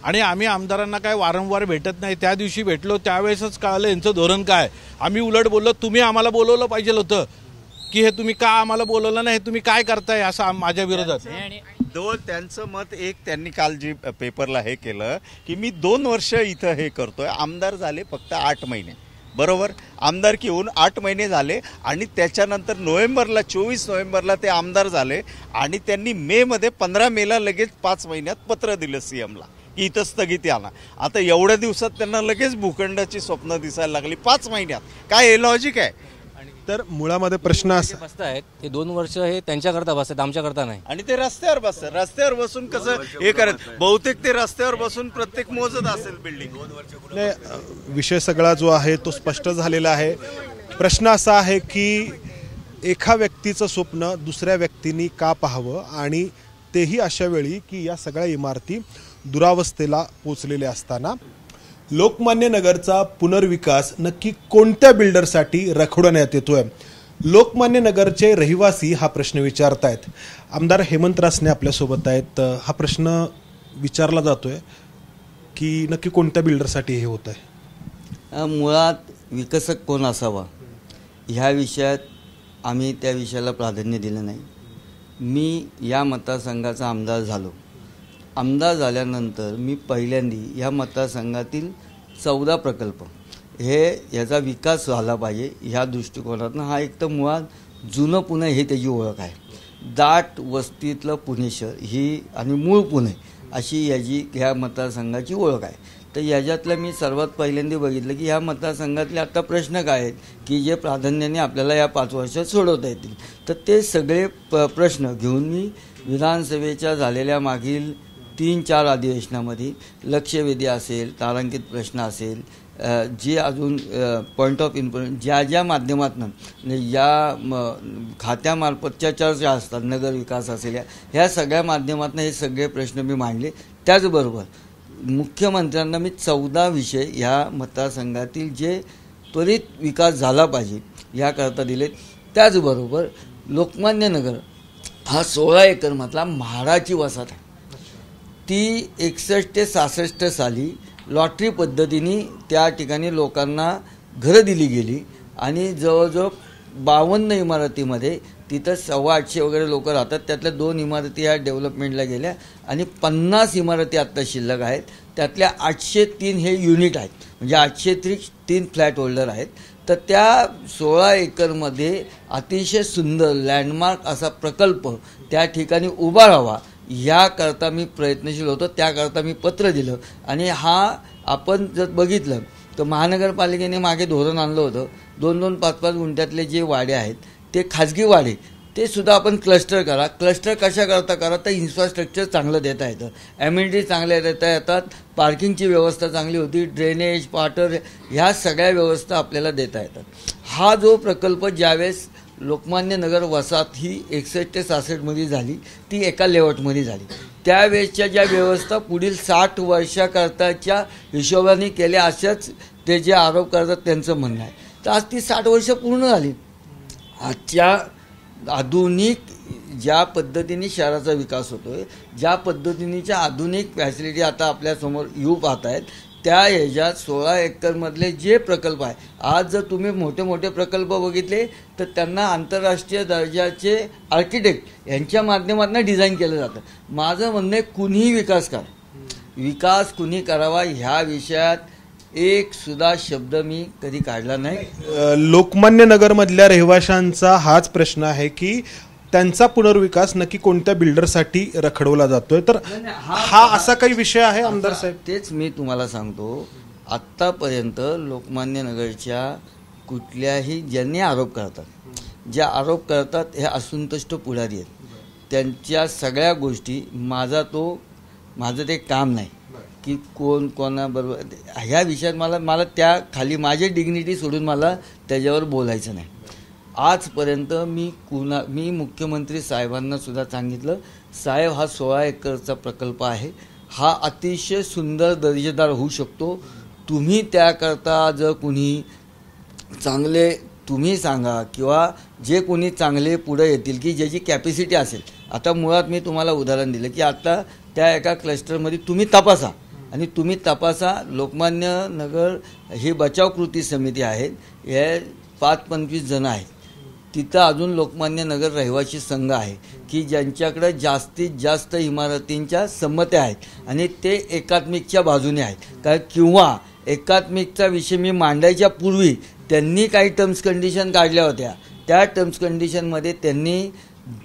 आणि आम्ही आमदारांना काय वारंवार भेटत नाही. त्या दिवशी भेटलो त्यावेळेसच कळालं यांचं धोरण काय. आम्ही उलट बोललो तुम्ही आम्हाला बोलवलं पाहिजे होतं की हे तुम्ही का आम्हाला बोलवलं नाही, तुम्ही काय करताय असं माझ्या विरोधात. त्यांचं मत एक त्यांनी काल जी पेपरला हे केलं की मी 2 वर्ष इथं हे करतोय, आमदार झाले फक्त 8 महिने. बरोबर, आमदारकी होऊन 8 महिने झाले आणि त्याच्यानंतर 24 नोव्हेंबरला ते आमदार झाले आणि त्यांनी मेमध्ये 15 मेला लगेच 5 महिन्यात पत्र दिलं सीएमला की इथं स्थगिती आणा. आता एवढ्या दिवसात त्यांना लगेच भूखंडाची स्वप्न दिसायला लागली 5 महिन्यात. काय हे लॉजिक आहे? तर मुळामध्ये प्रश्न असा बसतायत ते 2 वर्ष हे त्यांच्याकरता बसतात, आमच्याकरता नाही. आणि ते रस्त्यावर बसतात. रस्त्यावर बसून कसं हे करत, बहुतेक ते रस्त्यावर बसून प्रत्येक मोजत असेल बिल्डिंग. विषय सगळा जो आहे तो स्पष्ट झालेला आहे. प्रश्न असा आहे की एका व्यक्तीचं स्वप्न दुसऱ्या व्यक्तींनी का पाहावं, आणि तेही अशा वेळी की या सगळ्या इमारती दुरावस्थेला पोचलेल्या असताना. लोकमान्य नगरचा पुनर्विकास नक्की कोणत्या बिल्डरसाठी रखडवण्यात येतोय? लोकमान्य नगरचे रहिवासी हा प्रश्न विचारतायत. आमदार हेमंत रासने आपल्यासोबत आहेत. हा प्रश्न विचारला जातोय की नक्की कोणत्या बिल्डरसाठी हे होत आहे? मुळात विकसक कोण असावा ह्या विषयात आम्ही त्या विषयाला प्राधान्य दिलं नाही. मी या मतदारसंघाचा आमदार झालो. आमदार झाल्यानंतर मी पहिल्यांदा या मतदारसंघातील 14 प्रकल्प याचा विकास झाला पाहिजे ह्या दृष्टिकोनातून. हा एक तर मुळात जुनं पुणे हे त्याची ओळख आहे. दाट वस्तीतलं पुणे शहर ही आणि मूळ पुणे अशी ह्या मतदारसंघाची ओळख आहे. तर याच्यातलं मी सर्वात पहिल्यांदा बघितलं की ह्या मतदारसंघातले आता प्रश्न काय आहेत की जे प्राधान्याने आपल्याला या 5 वर्षात सोडवता येतील. तर ते सगळे प्रश्न घेऊन मी विधानसभेच्या झालेल्या मागील 3-4 अधिवेशनामध्ये लक्षवेधी असेल, तारांकित प्रश्न असेल, जे अजून पॉईंट ऑफ इन्फॉर्मेशन ज्या माध्यमातून या खात्यामार्फतच्या चर्चा असतात, नगर विकास असेल, ह्या सगळ्या माध्यमातून हे सगळे प्रश्न मी मांडले. त्याचबरोबर मुख्यमंत्र्यांना मी 14 विषय ह्या मतदारसंघातील जे त्वरित विकास झाला पाहिजे याकरता दिले. त्याचबरोबर लोकमान्य नगर हा 16 एकरमधला म्हाडाची वसाहत आहे. ती 61 ते 66 साली लॉटरी पद्धतीने त्या ठिकाणी लोकांना घरं दिली गेली आणि जवळजवळ 52 इमारतीमध्ये तिथं 850 वगैरे लोक राहतात. त्यातल्या 2 इमारती ह्या डेव्हलपमेंटला गेल्या आणि 50 इमारती आत्ता शिल्लक आहेत. त्यातल्या 803 हे युनिट आहेत, म्हणजे 803 फ्लॅट होल्डर आहेत. तर त्या 16 एकरमध्ये अतिशय सुंदर लँडमार्क असा प्रकल्प त्या ठिकाणी उभा राहावा याकरता मी प्रयत्नशील होतो. त्याकरता मी पत्र दिलं. आणि हा आपण जर बघितलं तर महानगरपालिकेने मागे धोरण आणलं होतं, 2-2, 5-5 गुंठ्यातले जे वाडे आहेत ते खाजगी वाडे ते सुद्धा आपण क्लस्टर करा. क्लस्टर कशा करता करा तर इन्फ्रास्ट्रक्चर चांगलं देता येतं, ॲम्युनिटी चांगल्या देता येतात, पार्किंगची व्यवस्था चांगली होती, ड्रेनेज, पाटर ह्या सगळ्या व्यवस्था आपल्याला देता येतात. हा जो प्रकल्प ज्यावेळेस लोकमान्य नगर वसाहत ही 61 ते 66मध्ये झाली, ती एका लेआउटमध्ये झाली. त्यावेळेसच्या ज्या व्यवस्था पुढील 60 वर्षाकरताच्या हिशोबाने केल्या अशाच ते जे आरोप करतात त्यांचं म्हणणं आहे. तर आज ती 60 वर्ष पूर्ण झाली. आजच्या आधुनिक ज्या पद्धतीने शहराचा विकास होतोय, ज्या पद्धतीनेच्या आधुनिक फॅसिलिटी आता आपल्यासमोर येऊ पाहत आहेत, त्या ह्याच्यात 16 एकरमधले जे प्रकल्प आहे, आज जर तुम्ही मोठे मोठे प्रकल्प बघितले तर त्यांना आंतरराष्ट्रीय दर्जाचे आर्किटेक्ट यांच्या माध्यमातून डिझाईन केलं जातं. माझं म्हणणं आहे कुणीही विकास करा, विकास कुणी करावा ह्या विषयात एक सुद्धा शब्द मी कधी काढला नाही. लोकमान्य नगरमधल्या रहिवाशांचा हाच प्रश्न आहे की त्यांचा पुनर्विकास नक्की कोणत्या बिल्डरसाठी रखडवला जातोय. तर हा असा काही विषय आहे आमदार साहेब? तेच मी तुम्हाला सांगतो, आत्तापर्यंत लोकमान्य नगरच्या कुठल्याही ज्यांनी आरोप करतात, जे आरोप करतात हे असंतुष्ट पुढारी आहेत, त्यांच्या सगळ्या गोष्टी माझं ते काम नाही की कोण कोणाबरोबर ह्या विषयात मला त्या खाली माझी डिग्निटी सोडून मला त्याच्यावर बोलायचं नाही. आजपर्यंत मी मुख्यमंत्री साहेबांना सुद्धा सांगितलं, साहेब हा 16 एकरचा प्रकल्प आहे, हा अतिशय सुंदर दर्जेदार होऊ शकतो. तुम्ही त्याकरता जर कुणी चांगले तुम्ही सांगा किंवा जे कोणी चांगले पुढे येतील की ज्याची कॅपॅसिटी असेल. आता मुळात मी तुम्हाला उदाहरण दिलं की आता त्या एका क्लस्टरमध्ये तुम्ही तपासा आणि तुम्ही तपासा. लोकमान्य नगर ही बचाव कृती समिती आहेत, हे 5-25 जण आहेत. तिथं अजून लोकमान्य नगर रहिवासी संघ आहे की ज्यांच्याकडे जास्तीत जास्त इमारतींच्या संमत्या आहेत आणि ते एकात्मिकच्या बाजूने आहेत. कारण किंवा एकात्मिकचा विषय मी मांडायच्या पूर्वी त्यांनी काही टर्म्स कंडिशन काढल्या होत्या. त्या टर्म्स कंडिशनमध्ये त्यांनी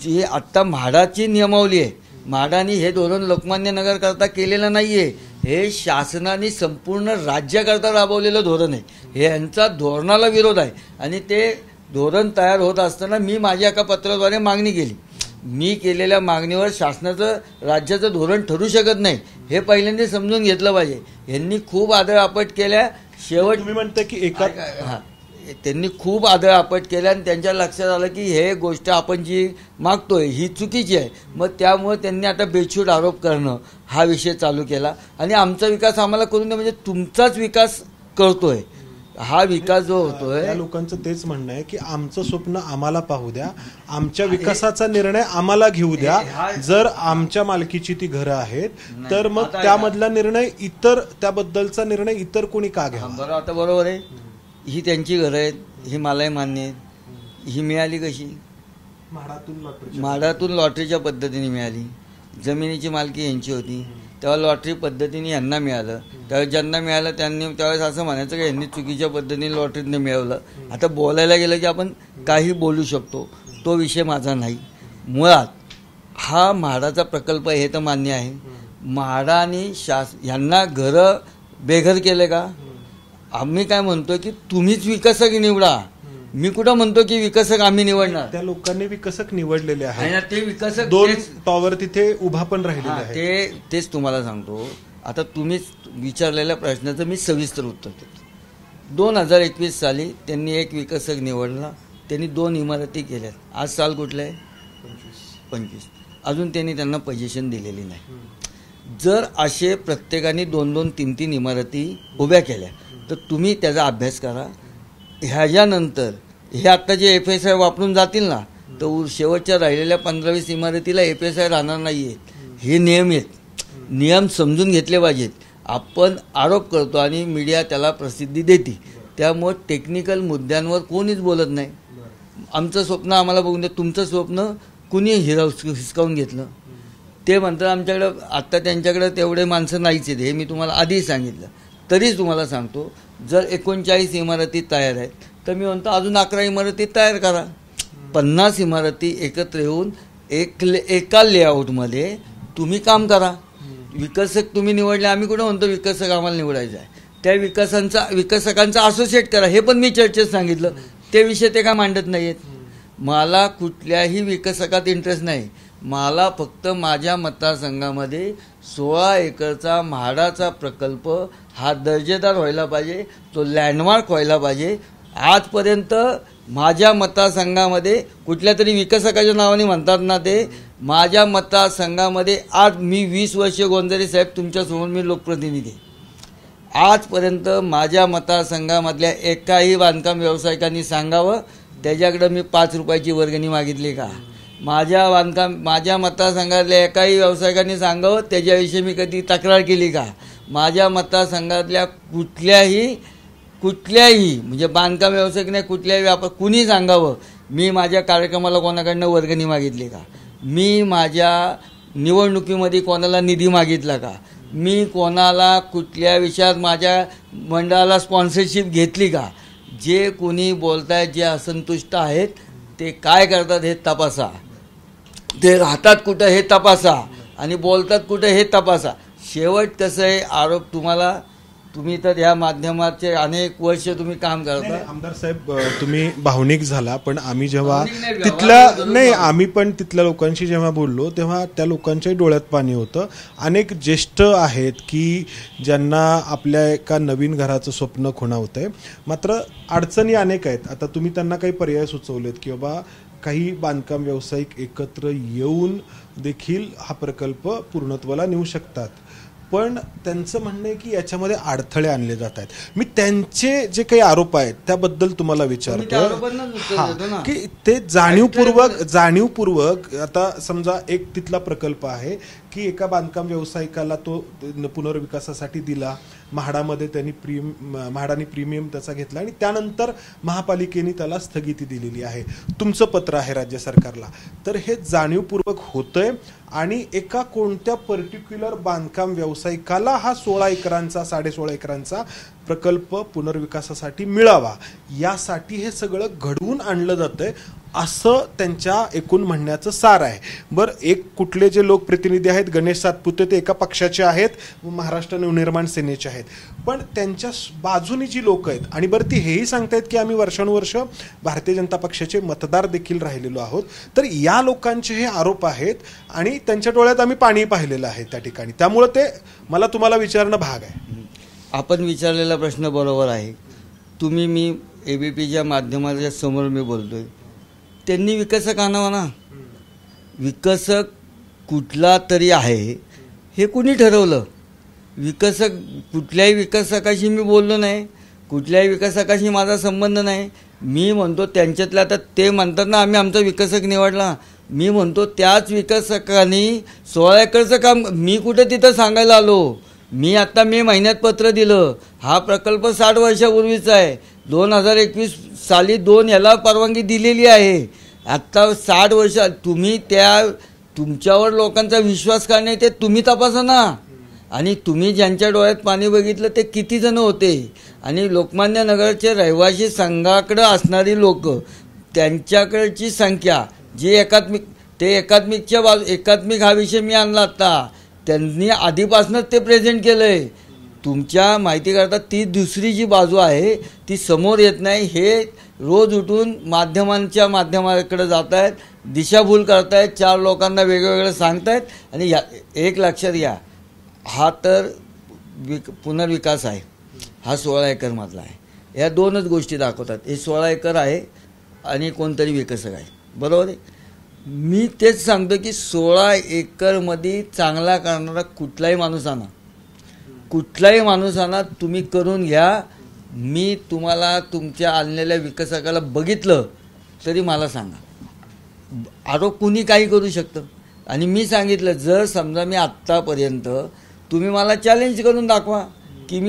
जी आत्ता म्हाडाची नियमावली आहे, म्हाडाने हे धोरण लोकमान्य नगर करता केलेलं नाही आहे, हे शासनाने संपूर्ण राज्याकरता राबवलेलं धोरण आहे. हे यांचा धोरणाला विरोध आहे आणि ते धोरण तयार होत असताना मी माझ्या एका पत्राद्वारे मागणी केली. मी केलेल्या मागणीवर शासनाचं राज्याचं धोरण ठरू शकत नाही, हे पहिल्यांदा समजून घेतलं पाहिजे. यांनी खूप आदळआपट केल्या. शेवट तुम्ही म्हणता की त्यांनी खूप आदळआपट केल्या आणि त्यांच्या लक्षात आलं की हे गोष्ट आपण जी मागतोय ही चुकीची आहे. मग त्यामुळे त्यांनी आता बेछूट आरोप करणं हा विषय चालू केला आणि आमचा विकास आम्हाला करून द्या, म्हणजे तुमचाच विकास करतोय. हा विकास जो होतोय, त्या लोकांचं तेच म्हणणं आहे की आमचं स्वप्न आम्हाला पाहू द्या, आमच्या विकासाचा निर्णय आम्हाला घेऊ द्या. जर आमच्या मालकीची ती घरं आहेत तर मग त्यामधला निर्णय त्याबद्दलचा निर्णय इतर कोणी का घ्या? बरं, आता बरोबर आहे, ही त्यांची घरं आहेत, ही मलाही मान्य आहेत. ही मिळाली कशी? म्हाडातून लॉटरीच्या पद्धतीने मिळाली. जमिनीची मालकी यांची होती, तेव्हा लॉटरी पद्धतीने यांना मिळालं. त्यावेळेस ज्यांना मिळालं त्यांनी त्यावेळेस असं म्हणायचं की यांनी चुकीच्या पद्धतीने लॉटरीने मिळवलं. आता बोलायला गेलं की आपण काही बोलू शकतो, तो विषय माझा नाही. मुळात हा म्हाडाचा प्रकल्प हे तर मान्य आहे. म्हाडाने यांना घरं बेघर केले का? आम्ही काय म्हणतोय की तुम्हीच विकसक निवडा. मी कुठं म्हणतो की विकसक आम्ही निवडणार. त्या लोकांनी विकसक निवडलेले आहे. ते विकसक 2 टॉवर तिथे उभा पण राहिलेला आहे. तेच तुम्हाला सांगतो. आता तुम्हीच विचारलेल्या प्रश्नाचं मी सविस्तर उत्तर देतो. 2021 साली त्यांनी एक विकसक निवडला, त्यांनी 2 इमारती केल्यात. आज साल कुठलं आहे? 25. अजून त्यांना पोझिशन दिलेली नाही. जर असे प्रत्येकाने 2-2, 3-3 इमारती उभ्या केल्या तर तुम्ही त्याचा अभ्यास करा. ह्याच्यानंतर हे आत्ता जे FSI वापरून जातील ना, तर शेवटच्या राहिलेल्या 15-20 इमारतीला FSI राहणार नाही आहे. हे नियम आहेत, नियम समजून घेतले पाहिजेत. आपण आरोप करतो आणि मीडिया त्याला प्रसिद्धी देते, त्यामुळे टेक्निकल मुद्द्यांवर कोणीच बोलत नाही. आमचं स्वप्न आम्हाला बघून द्या, तुमचं स्वप्न कुणी हिसकावून घेतलं? ते म्हणतात आमच्याकडं आत्ता त्यांच्याकडे तेवढे माणसं नाहीच आहेत, हे मी तुम्हाला आधीच सांगितलं. तरीच तुम्हाला सांगतो, जर 39 इमारती तयार आहेत तर मी म्हणतो अजून 11 इमारती तयार करा. 50 इमारती एकत्र येऊन एका लेआउटमध्ये तुम्ही काम करा. विकसक तुम्ही निवडले, आम्ही कुठं म्हणतो विकसक आम्हाला निवडायचा आहे. त्या विकसकांचा असोसिएट करा, हे पण मी चर्चेत सांगितलं. ते विषय ते काय मांडत नाही आहेत. मला कुठल्याही विकसकात इंटरेस्ट नाही. मला फक्त माझ्या मतदारसंघामध्ये 16 एकरचा म्हाडाचा प्रकल्प हा दर्जेदार व्हायला पाहिजे, तो लँडमार्क व्हायला पाहिजे. आजपर्यंत माझ्या मतदारसंघामध्ये कुठल्या तरी विकसकाच्या नावाने म्हणतात ना, ते माझ्या मतदारसंघामध्ये आज मी 20 वर्ष गोंधळे साहेब तुमच्यासमोर मी लोकप्रतिनिधी आहे. आजपर्यंत माझ्या मतदारसंघामधल्या एकाही बांधकाम व्यावसायिकांनी सांगावं त्याच्याकडं मी 5 रुपयाची वर्गणी मागितली का. माझ्या मतदारसंघातल्या एकाही व्यावसायिकांनी सांगावं त्याच्याविषयी मी कधी तक्रार केली का. माझ्या मतदारसंघातल्या कुठल्याही म्हणजे बांधकाम व्यावसायिक नाही, कुठल्याही व्यापार कुणी सांगावं मी माझ्या कार्यक्रमाला कोणाकडनं वर्गणी मागितली का. मी माझ्या निवडणुकीमध्ये कोणाला निधी मागितला का. मी कोणाला कुठल्या विषयात माझ्या मंडळाला स्पॉन्सरशिप घेतली का. जे कोणी बोलतायत, जे असंतुष्ट आहेत ते काय करतात हे तपासा. ते राहतात कुठं हे तपासा आणि बोलतात कुठं हे तपासा. शेवट कसं आहे, आरोप तुम्ही तर ह्या माध्यमाचे अनेक वर्ष तुम्ही काम करता. आमदार साहेब तुम्ही भावनिक झाला, पण आम्ही जेव्हा आम्ही पण तिथल्या लोकांशी जेव्हा बोललो तेव्हा त्या लोकांच्याही डोळ्यात पाणी होतं. अनेक ज्येष्ठ आहेत की ज्यांना आपल्या एका नवीन घराचं स्वप्न खुणावतंय, मात्र अडचणी अनेक आहेत. आता तुम्ही त्यांना काही पर्याय सुचवलेत की बाबा काही बांधकाम व्यावसायिक एकत्र येऊन देखील हा प्रकल्प पूर्णत्वाला नेऊ शकतात, पण त्यांचं म्हणणं आहे की याच्यामध्ये अडथळे आणले जात आहेत. मी त्यांचे जे काही आरोप आहेत त्याबद्दल तुम्हाला विचारतो की ते जाणीवपूर्वक आता समजा एक तिथला प्रकल्प आहे की एका बांधकाम व्यावसायिकाला तो पुनर्विकासासाठी दिला, म्हाडाने प्रीमियम त्याचा घेतला आणि त्यानंतर महापालिकेने त्याला स्थगिती दिलेली आहे. तुमचं पत्र आहे राज्य सरकारला. तर हे जाणीवपूर्वक होतंय आणि एका कोणत्या पर्टिक्युलर बांधकाम व्यावसायिकाला हा 16 एकरांचा 16.5 एकरांचा प्रकल्प पुनर्विकासासाठी मिळावा यासाठी हे सगळं घडवून आणलं जातंय असं त्यांच्या एकूण म्हणण्याचं सार आहे. बरं, एक कुठले जे लोकप्रतिनिधी आहेत, गणेश सातपुते, ते एका पक्षाचे आहेत, महाराष्ट्र नवनिर्माण सेनेचे आहेत, पण त्यांच्या बाजूनी जी लोक आहेत आणि बरं ती हेही सांगतायत की आम्ही वर्षानुवर्ष भारतीय जनता पक्षाचे मतदार देखील राहिलेलो आहोत. तर या लोकांचे हे आरोप आहेत आणि त्यांच्या डोळ्यात आम्ही पाणी पाहिलेलं आहे त्या ठिकाणी. त्यामुळे ते मला तुम्हाला विचारणं भाग आहे. आपण विचारलेला प्रश्न बरोबर आहे. मी ABPच्या माध्यमाच्या समोर मी बोलतोय, त्यांनी विकसक आणावा ना. विकसक कुठला तरी आहे हे कुणी ठरवलं. कुठल्याही विकसकाशी मी बोललो नाही, कुठल्याही विकसकाशी माझा संबंध नाही. मी म्हणतो त्यांच्यातल्या, आता ते म्हणतात ना आम्ही आमचा विकसक निवडला, मी म्हणतो त्याच विकसकांनी 16 एकरचं काम मी कुठे तिथं सांगायला आलो. मी आत्ता मे महिन्यात पत्र दिलं. हा प्रकल्प 60 वर्षापूर्वीचा आहे. 2021 साली 2 याला परवानगी दिलेली आहे. आत्ता 60 वर्ष तुम्ही तुमच्यावर लोकांचा विश्वास का नाही ते तुम्ही तपासा ना. आणि तुम्ही ज्यांच्या डोळ्यात पाणी बघितलं ते किती जण होते आणि लोकमान्य नगरचे रहिवासी संघाकडं असणारी लोक त्यांच्याकडची संख्या जी एकात्मिक हा विषय मी आणला आता. त्यांनी आधीपासूनच ते प्रेझेंट केलं आहे. तुमच्या माहितीकरता ती दुसरी जी बाजू आहे ती समोर येत नाही. हे रोज उठून माध्यमाकडे जात आहेत, दिशाभूल करतायत, 4 लोकांना वेगवेगळं सांगतायत. आणि एक लक्षात घ्या, हा तर पुनर्विकास आहे, हा 16 एकरमधला आहे. या 2च गोष्टी दाखवतात. हे 16 एकर आहे आणि कोणतरी विकसक आहे, बरोबर आहे. मी तेच सांगतो की 16 एकरमध्ये चांगला करणारा कुठलाही माणूस आणा, तुम्ही करून घ्या. मी तुम्हाला तुमच्या आणलेल्या विकसकाला बघितलं तरी मला सांगा. आरोप कुणी काही करू शकतं. आणि मी सांगितलं, जर समजा मी आत्तापर्यंत तुम्ही मला चॅलेंज करून दाखवा की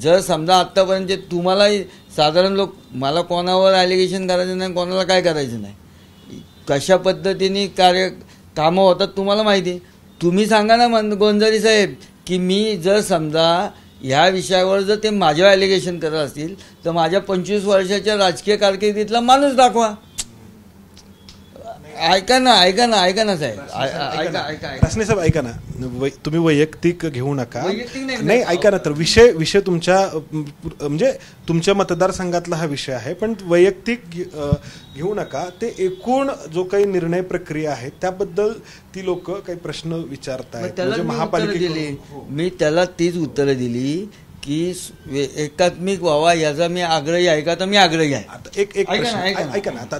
जर समजा आत्तापर्यंत तुम्हाला साधारण लोक, मला कोणावर ॲलिगेशन करायचं नाही, कोणाला काय करायचं नाही, कशा पद्धतीने कामं होतात तुम्हाला माहिती आहे. तुम्ही सांगा ना गोंजारी साहेब की मी जर समजा ह्या विषयावर जर ते माझ्यावर ॲलिगेशन करत असतील तर माझ्या 25 वर्षाच्या राजकीय कारकिर्दीतला माणूस दाखवा. ऐका ना साहेब, रासने साहेब ऐका ना, तुम्ही वैयक्तिक घेऊ नका. वैयक्तिक नाही ऐका ना, तर विषय तुमच्या म्हणजे तुमच्या मतदारसंघातला हा विषय आहे, पण वैयक्तिक घेऊ नका. ते एकूण जो काही निर्णय प्रक्रिया आहे त्याबद्दल ती लोक काही प्रश्न विचारतायत. म्हणजे महापालिका, मी त्याला तीच उत्तरं दिली की एकात्मिक व्हावा याचा मी आग्रही आहे का, तर मी आग्रही आहे. एक ऐका ना आता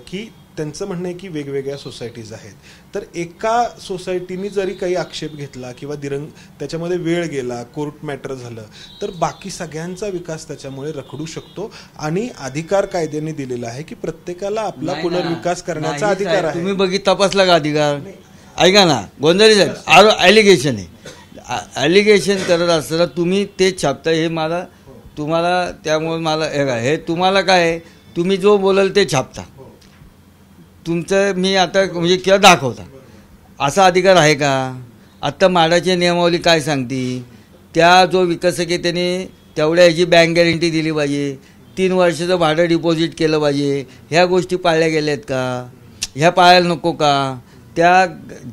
की त्यांचं म्हणणं आहे की वेगवेगळ्या सोसायटीज आहेत, तर एका सोसायटीनी जरी काही आक्षेप घेतला किंवा दिरंग त्याच्यामध्ये वेळ गेला, कोर्ट मॅटर झालं, तर बाकी सगळ्यांचा विकास त्याच्यामुळे रखडू शकतो. आणि अधिकार कायद्याने दिलेला आहे की प्रत्येकाला आपला पुनर्विकास करण्याचा अधिकार आहे. तुम्ही तपासला का अधिकार? ऐका ना गोंजारी साहेब, ॲलिगेशन आहे, ॲलिगेशन करत असताना तुम्ही ते छापता, हे मला तुम्हाला, त्यामुळे मला हे तुम्हाला काय आहे, तुम्ही जो बोलाल ते छापता, तुमचं मी आता म्हणजे किंवा दाखवता, असा अधिकार आहे का? आत्ता म्हाडाची नियमावली काय सांगते, त्या जो विकसक आहे त्याने तेवढ्या ह्याची बँक गॅरंटी दिली पाहिजे, 3 वर्षाचं भाडं डिपॉझिट केलं पाहिजे. ह्या गोष्टी पाळल्या गेल्यात का? ह्या पाळायला नको का? त्या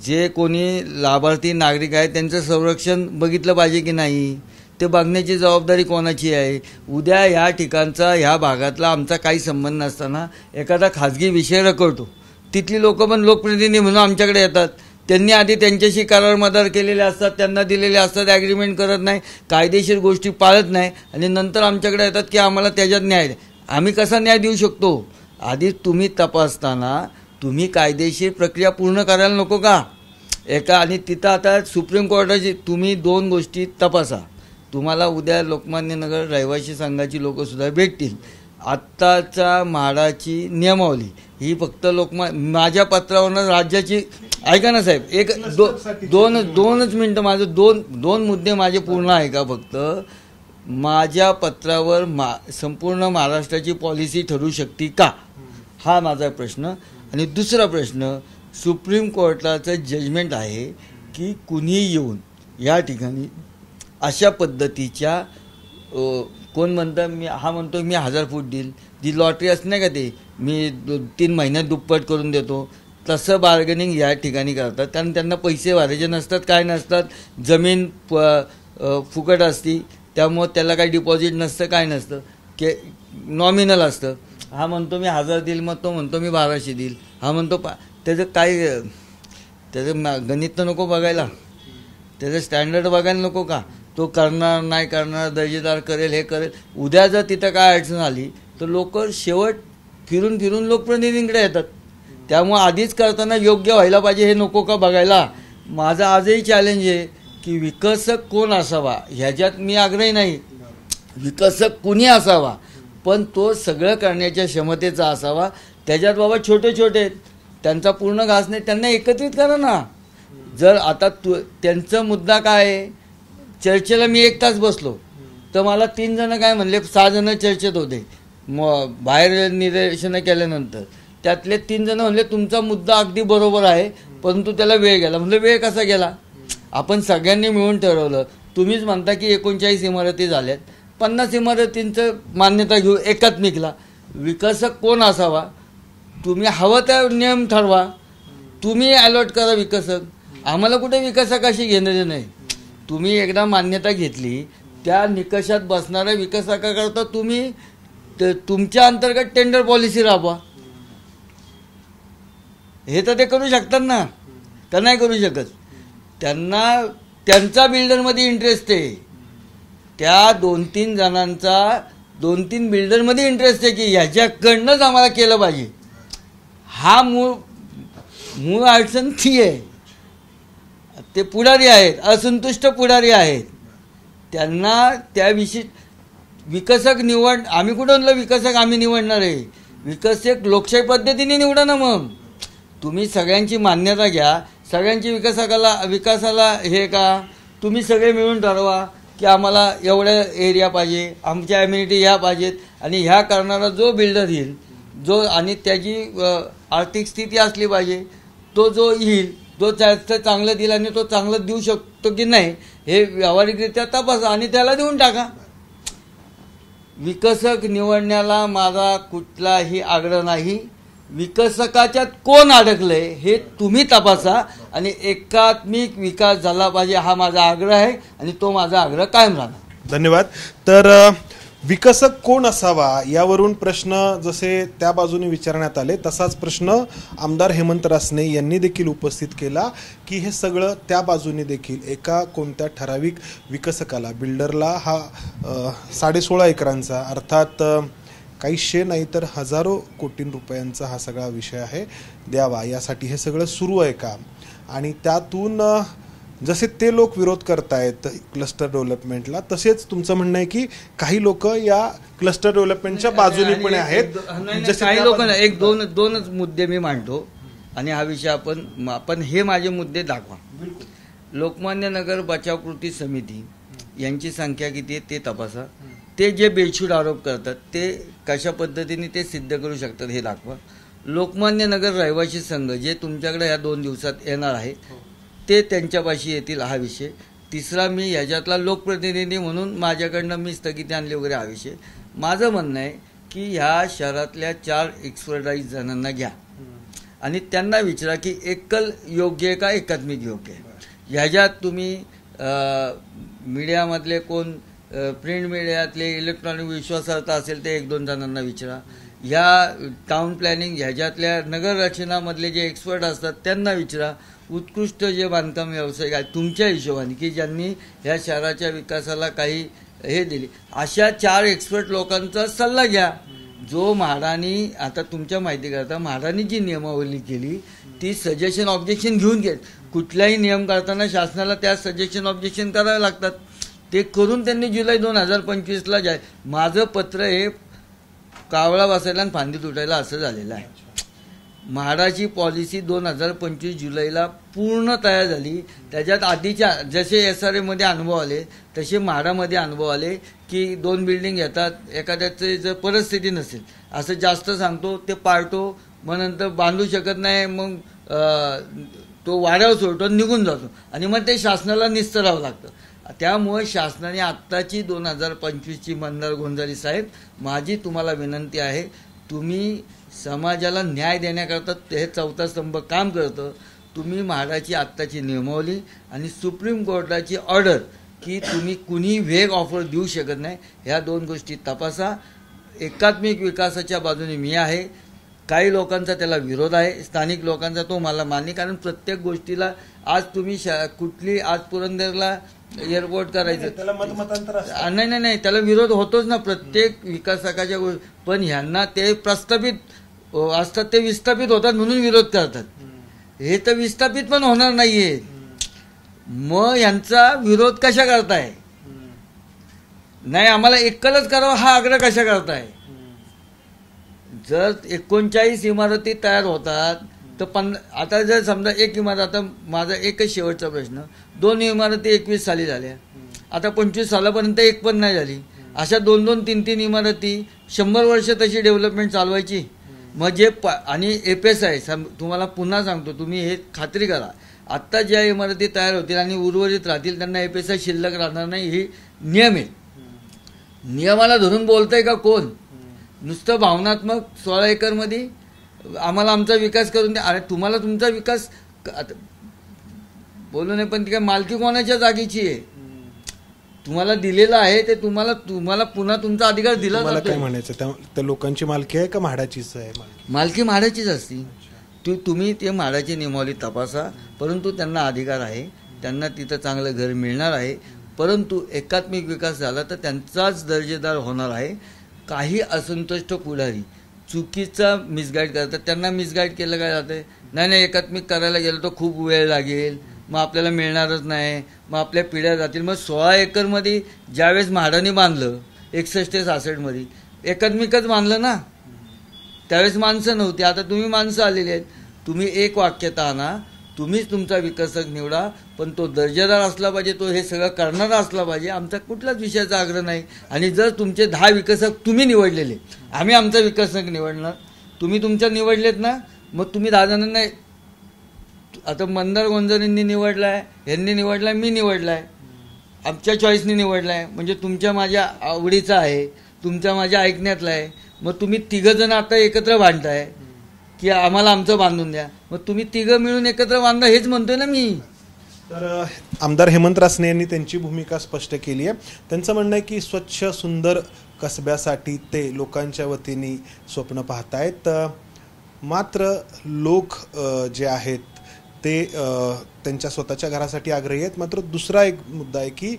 जे कोणी लाभार्थी नागरिक आहेत त्यांचं संरक्षण बघितलं पाहिजे की नाही, ते बघण्याची जबाबदारी कोणाची आहे? उद्या ह्या ठिकाणचा, ह्या भागातला आमचा काही संबंध नसताना एखादा खाजगी विषय रखडतो, तिथली लोक पण लोकप्रतिनिधी म्हणून आमच्याकडे येतात. त्यांनी आधी त्यांच्याशी करार मदार केलेले असतात, त्यांना दिलेले असतात, ॲग्रीमेंट करत नाही, कायदेशीर गोष्टी पाळत नाही, आणि नंतर आमच्याकडे येतात की आम्हाला त्याच्यात न्याय द्या. आम्ही कसा न्याय देऊ शकतो? आधी तुम्ही तपासताना तुम्ही कायदेशीर प्रक्रिया पूर्ण करायला नको का? आणि तिथं आता सुप्रीम कोर्टाची तुम्ही 2 गोष्टी तपासा. तुम्हाला उद्या लोकमान्य नगर रहिवासी संघाची लोकसुद्धा भेटतील. आत्ताच्या म्हाडाची नियमावली ही फक्त माझ्या पत्रावरनं राज्याची, ऐका ना साहेब, दोनच मिनटं, माझं दोन मुद्दे माझे पूर्ण ऐका फक्त. माझ्या पत्रावर संपूर्ण महाराष्ट्राची पॉलिसी ठरू शकते का, हा माझा प्रश्न. आणि दुसरा प्रश्न, सुप्रीम कोर्टाचं जजमेंट आहे की कुणी येऊन या ठिकाणी अशा पद्धतीच्या, कोण म्हणतं हा म्हणतो मी 1000 फूट देईल, जी लॉटरी असते नाही का, ते मी 3 महिन्यात दुप्पट करून देतो, तसं बार्गेनिंग या ठिकाणी करतात. कारण त्यांना पैसे भरायचे नसतात, काय नसतात, जमीन फुकट असती, त्यामुळं त्याला काही डिपॉझिट नसतं, काय नसतं, नॉमिनल असतं. हा म्हणतो मी 1000 देईल, मग तो म्हणतो मी 1200 देईल, हा म्हणतो त्याचं काय, त्याचं गणित तर नको बघायला, त्याचं स्टँडर्ड बघायला नको का? तो करणार नाही करणार, दर्जेदार करेल, हे करेल. उद्या जर तिथं काय अडचण आली तर लोक शेवट फिरून लोकप्रतिनिधींकडे येतात. त्यामुळे आधीच करताना योग्य व्हायला पाहिजे, हे नको का बघायला? माझं आजही चॅलेंज आहे की विकसक कोण असावा ह्याच्यात मी आग्रही नाही, विकसक कुणी असावा, पण तो सगळं करण्याच्या क्षमतेचा असावा. त्याच्यात बाबा छोटे आहेत, त्यांचा पूर्ण घास नाही, त्यांना एकत्रित करा ना. जर आता त्यांचा मुद्दा काय आहे, चर्चेला मी 1 तास बसलो तर मला 3 जण काय म्हणले, 6 जण चर्चेत होते बाहेर निदर्शनं केल्यानंतर, त्यातले 3 जण म्हणले तुमचा मुद्दा अगदी बरोबर आहे, परंतु त्याला वेळ गेला. म्हणलं वेळ कसा गेला? आपण सगळ्यांनी मिळून ठरवलं. तुम्हीच म्हणता की 39 इमारती झाल्यात, 50 इमारतींचं मान्यता घेऊ एकात्मिकला. विकसक कोण असावा, तुम्ही हवं त्या नियम ठरवा, तुम्ही अलॉट करा विकसक. आम्हाला कुठे विकसकाशी घेणं नाही. तुम्ही एकदा मान्यता घेतली, त्या निकषात बसणाऱ्या विकसकाकरता तुम्ही तुमच्या अंतर्गत टेंडर पॉलिसी राबवा. हे तर ते करू शकतात ना, का नाही करू शकत? त्यांना त्यांचा बिल्डरमध्ये इंटरेस्ट आहे, त्या 2-3 जणांचा 2-3 बिल्डरमध्ये इंटरेस्ट आहे की ह्याच्याकडनंच आम्हाला केलं पाहिजे. हा मूळ अडचण ती आहे. ते पुढारी आहेत, असंतुष्ट पुढारी आहेत, त्यांना त्याविषयी विकसक निवड, आम्ही कुठं म्हणलं विकसक आम्ही निवडणार आहे? विकसक लोकशाही पद्धतीने निवडा ना. मग तुम्ही सगळ्यांची मान्यता घ्या, सगळ्यांची विकासाला हे का, तुम्ही सगळे मिळून ठरवा की आम्हाला एवढ्या एरिया पाहिजे, आमच्या ॲम्युनिटी ह्या पाहिजेत, आणि ह्या करणारा जो बिल्डर येईल, जो आणि त्याची आर्थिक स्थिती असली पाहिजे, तो जो येईल जो चांगलं दिला आणि तो चांगलं देऊ शकतो की नाही हे व्यावहारिकरित्या तपासा आणि त्याला देऊन टाका. विकसक निवडण्याला माझा कुठलाही आग्रह नाही. विकसकाच्यात कोण अडकलंय हे तुम्ही तपासा आणि एकात्मिक विकास झाला पाहिजे हा माझा आग्रह आहे आणि तो माझा आग्रह कायम राहणार. धन्यवाद. तर विकसक कोण असावा यावरून प्रश्न जसे त्या बाजूने विचारण्यात आले तसाच प्रश्न आमदार हेमंत रासने यांनी देखील उपस्थित केला की हे सगळं त्या बाजूने देखील एका कोणत्या ठराविक विकसकाला बिल्डरला हा 16.5 एकरांचा अर्थात काहीशे नाही तर हजारो कोटी रुपयांचा हा सगळा विषय आहे द्यावा यासाठी हे सगळं सुरू आहे का. आणि त्यातून जसे ते लोक विरोध करतायत क्लस्टर डेव्हलपमेंटला तसेच तुमचं म्हणणं आहे की काही लोक या क्लस्टर डेव्हलपमेंटच्या बाजूने पण आहेत. काही लोकांना दोनच मुद्दे मी मांडतो आणि हा विषय आपण हे माझे मुद्दे दाखवा. लोकमान्य नगर बचाव कृती समिती यांची संख्या किती आहे ते तपासा. ते जे बेछूट आरोप करतात ते कशा पद्धतीने ते सिद्ध करू शकतात हे दाखवा. लोकमान्य नगर रहिवासी संघ जे तुमच्याकडे या 2 दिवसात येणार आहे ते त्यांच्यापाशी येतील हा विषय. तिसरा मी ह्याच्यातला लोकप्रतिनिधी म्हणून माझ्याकडनं मी स्थगिती आणली वगैरे हा विषय. माझं म्हणणं आहे की ह्या शहरातल्या 4 एक्सपर्टाईज जणांना घ्या आणि त्यांना विचारा की एकल योग्य आहे का एकात्मिक योग्य आहे. ह्याच्यात तुम्ही मीडियामधले कोण प्रिंट मीडियातले इलेक्ट्रॉनिक विश्वासार्हता असेल ते 1-2 जणांना विचारा. ह्या टाउन प्लॅनिंग ह्याच्यातल्या नगर रचनामधले जे एक्सपर्ट असतात त्यांना विचारा. उत्कृष्ट जे बांधकाम व्यावसायिक आहेत तुमच्या हिशोबाने की ज्यांनी ह्या शहराच्या विकासाला काही हे दिले अशा 4 एक्सपर्ट लोकांचा सल्ला घ्या. जो म्हाडानी आता तुमच्या माहितीकरता म्हाडानी जी नियमावली केली ती सजेशन ऑब्जेक्शन घेऊन घेत. कुठलाही नियम करताना शासनाला त्या सजेशन ऑब्जेक्शन करावे लागतात. ते करून त्यांनी जुलै 2025ला माझं पत्र हे कावळा बसायला आणि फांदी तुटायला असं झालेलं आहे. म्हाडाची पॉलिसी 2025 जुलैला पूर्ण तयार झाली. त्याच्यात आधीच्या जसे SRA मध्ये अनुभव आले तसे म्हाडामध्ये अनुभव आले की 2 बिल्डिंग येतात एखाद्याची जर परिस्थिती नसेल असं जास्त सांगतो ते पाडतो मग नंतर बांधू शकत नाही मग तो वाड्यावर सोडतो निघून जातो आणि मग ते शासनाला निस्तरावं लागतं. त्यामुळे शासनाने आत्ताची 2025ची मंदार गोंजारी साहेब माझी तुम्हाला विनंती आहे तुम्ही समाजाला न्याय देण्याकरता हे 4था स्तंभ काम करतं. तुम्ही म्हाडाची आत्ताची नियमावली आणि सुप्रीम कोर्टाची ऑर्डर की तुम्ही कुणी वेग ऑफर देऊ शकत नाही ह्या 2 गोष्टी तपासा. एकात्मिक विकासाच्या बाजूने मी आहे. काही लोकांचा त्याला विरोध आहे स्थानिक लोकांचा तो मला मान्य कारण प्रत्येक गोष्टीला आज तुम्ही कुठली आज पुरंदरला एअरपोर्ट करायचं नाही त्याला विरोध होतोच ना प्रत्येक विकासकाच्या पण ह्यांना ते प्रस्थापित असतात ते विस्थापित होतात म्हणून विरोध करतात. हे तर विस्थापित पण होणार नाहीये मग यांचा विरोध कशा करताय. नाही आम्हाला एकलच करावं हा आग्रह कशा करताय. जर 39 इमारती तयार होतात तर आता जर समजा एक इमारत आता माझा एकच शेवटचा प्रश्न 2 इमारती 21 साली झाल्या आता 25 सालापर्यंत एक पण नाही झाली. अशा 2-2, 3-3 इमारती 100 वर्ष तशी डेव्हलपमेंट चालवायची. मग जे आणि FSI तुम्हाला पुन्हा सांगतो तुम्ही हे खात्री करा आत्ता ज्या इमारती तयार होतील आणि उर्वरित राहतील त्यांना FSI शिल्लक राहणार नाही ही नियम आहे. नियमाला धरून बोलतंय का कोण. नुसतं भावनात्मक 16 एकरमध्ये आम्हाला आमचा विकास करून द्या. अरे तुम्हाला तुमचा विकास बोलू नये पण ती काय मालकी कोणाच्या जागेची आहे तुम्हाला दिलेलं आहे ते तुम्हाला पुन्हा तुमचा अधिकार दिला मला काय म्हणायचं त्या लोकांची मालकी आहे का म्हाडाचीच आहे. मालकी म्हाडाचीच असती. तुम्ही ते म्हाडाची नियमावली तपासा परंतु त्यांना अधिकार आहे त्यांना तिथं चांगलं घर मिळणार आहे परंतु एकात्मिक विकास झाला तर त्यांचाच दर्जेदार होणार आहे. काही असंतुष्ट पुढारी चुकीचा मिसगाईड करतात त्यांना मिसगाईड केलं काय जातं नाही एकात्मिक करायला गेलं तर खूप वेळ लागेल मग आपल्याला मिळणारच नाही मग आपल्या पिढ्या जातील. मग 16 एकरमध्ये ज्यावेळेस म्हाडाने बांधलं 61-66 मध्ये एकात्मिकच बांधलं ना त्यावेळेस माणसं नव्हती. आता तुम्ही माणसं आलेली आहेत. तुम्ही एक वाक्यता आणा तुम्हीच तुमचा विकसक निवडा पण तो दर्जेदार असला पाहिजे तो हे सगळं करणारा असला पाहिजे. आमचा कुठलाच विषयाचा आग्रह नाही. आणि जर तुमचे 10 विकसक तुम्ही निवडलेले आम्ही आमचा विकसक निवडणार तुम्ही तुमच्या निवडलेत ना मग तुम्ही 10 जणांना आता मंदार गोंजारेंनी निवडलाय, यांनी निवडलाय, मी निवडलाय, आमच्या चॉईसनी निवडलाय, म्हणजे तुमच्या माझ्या आवडीचा आहे, तुमच्या माझ्या ऐकण्यातला आहे. मग तुम्ही तिघं जण आता एकत्र बांधताय की आम्हाला आमचं बांधून द्या, मग तुम्ही तिघं मिळून एकत्र बांधा हेच म्हणतोय ना मी. तर आमदार हेमंत रासने यांनी त्यांची भूमिका स्पष्ट केली आहे. त्यांचं म्हणणं आहे की स्वच्छ सुंदर कसब्यासाठी ते लोकांच्या वतीने स्वप्न पाहतायत. मात्र लोक जे आहेत ते त्यांच्या स्वतःच्या घरासाठी आग्रही आहेत. मात्र दुसरा एक मुद्दा आहे की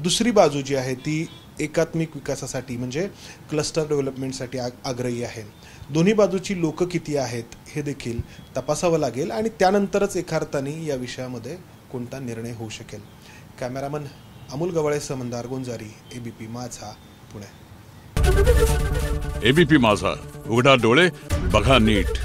दुसरी बाजू जी आहे ती एकात्मिक विकासासाठी म्हणजे क्लस्टर डेव्हलपमेंटसाठी आग्रही आहे. दोन्ही बाजूची लोकं किती आहेत हे देखील तपासावं लागेल आणि त्यानंतरच एका अर्थाने या विषयामध्ये कोणता निर्णय होऊ शकेल. कॅमेरामन अमोल गवळेसह मंदार गोंजारी, एबीपी माझा, पुणे. एबीपी माझा, उघडा डोळे बघा नीट.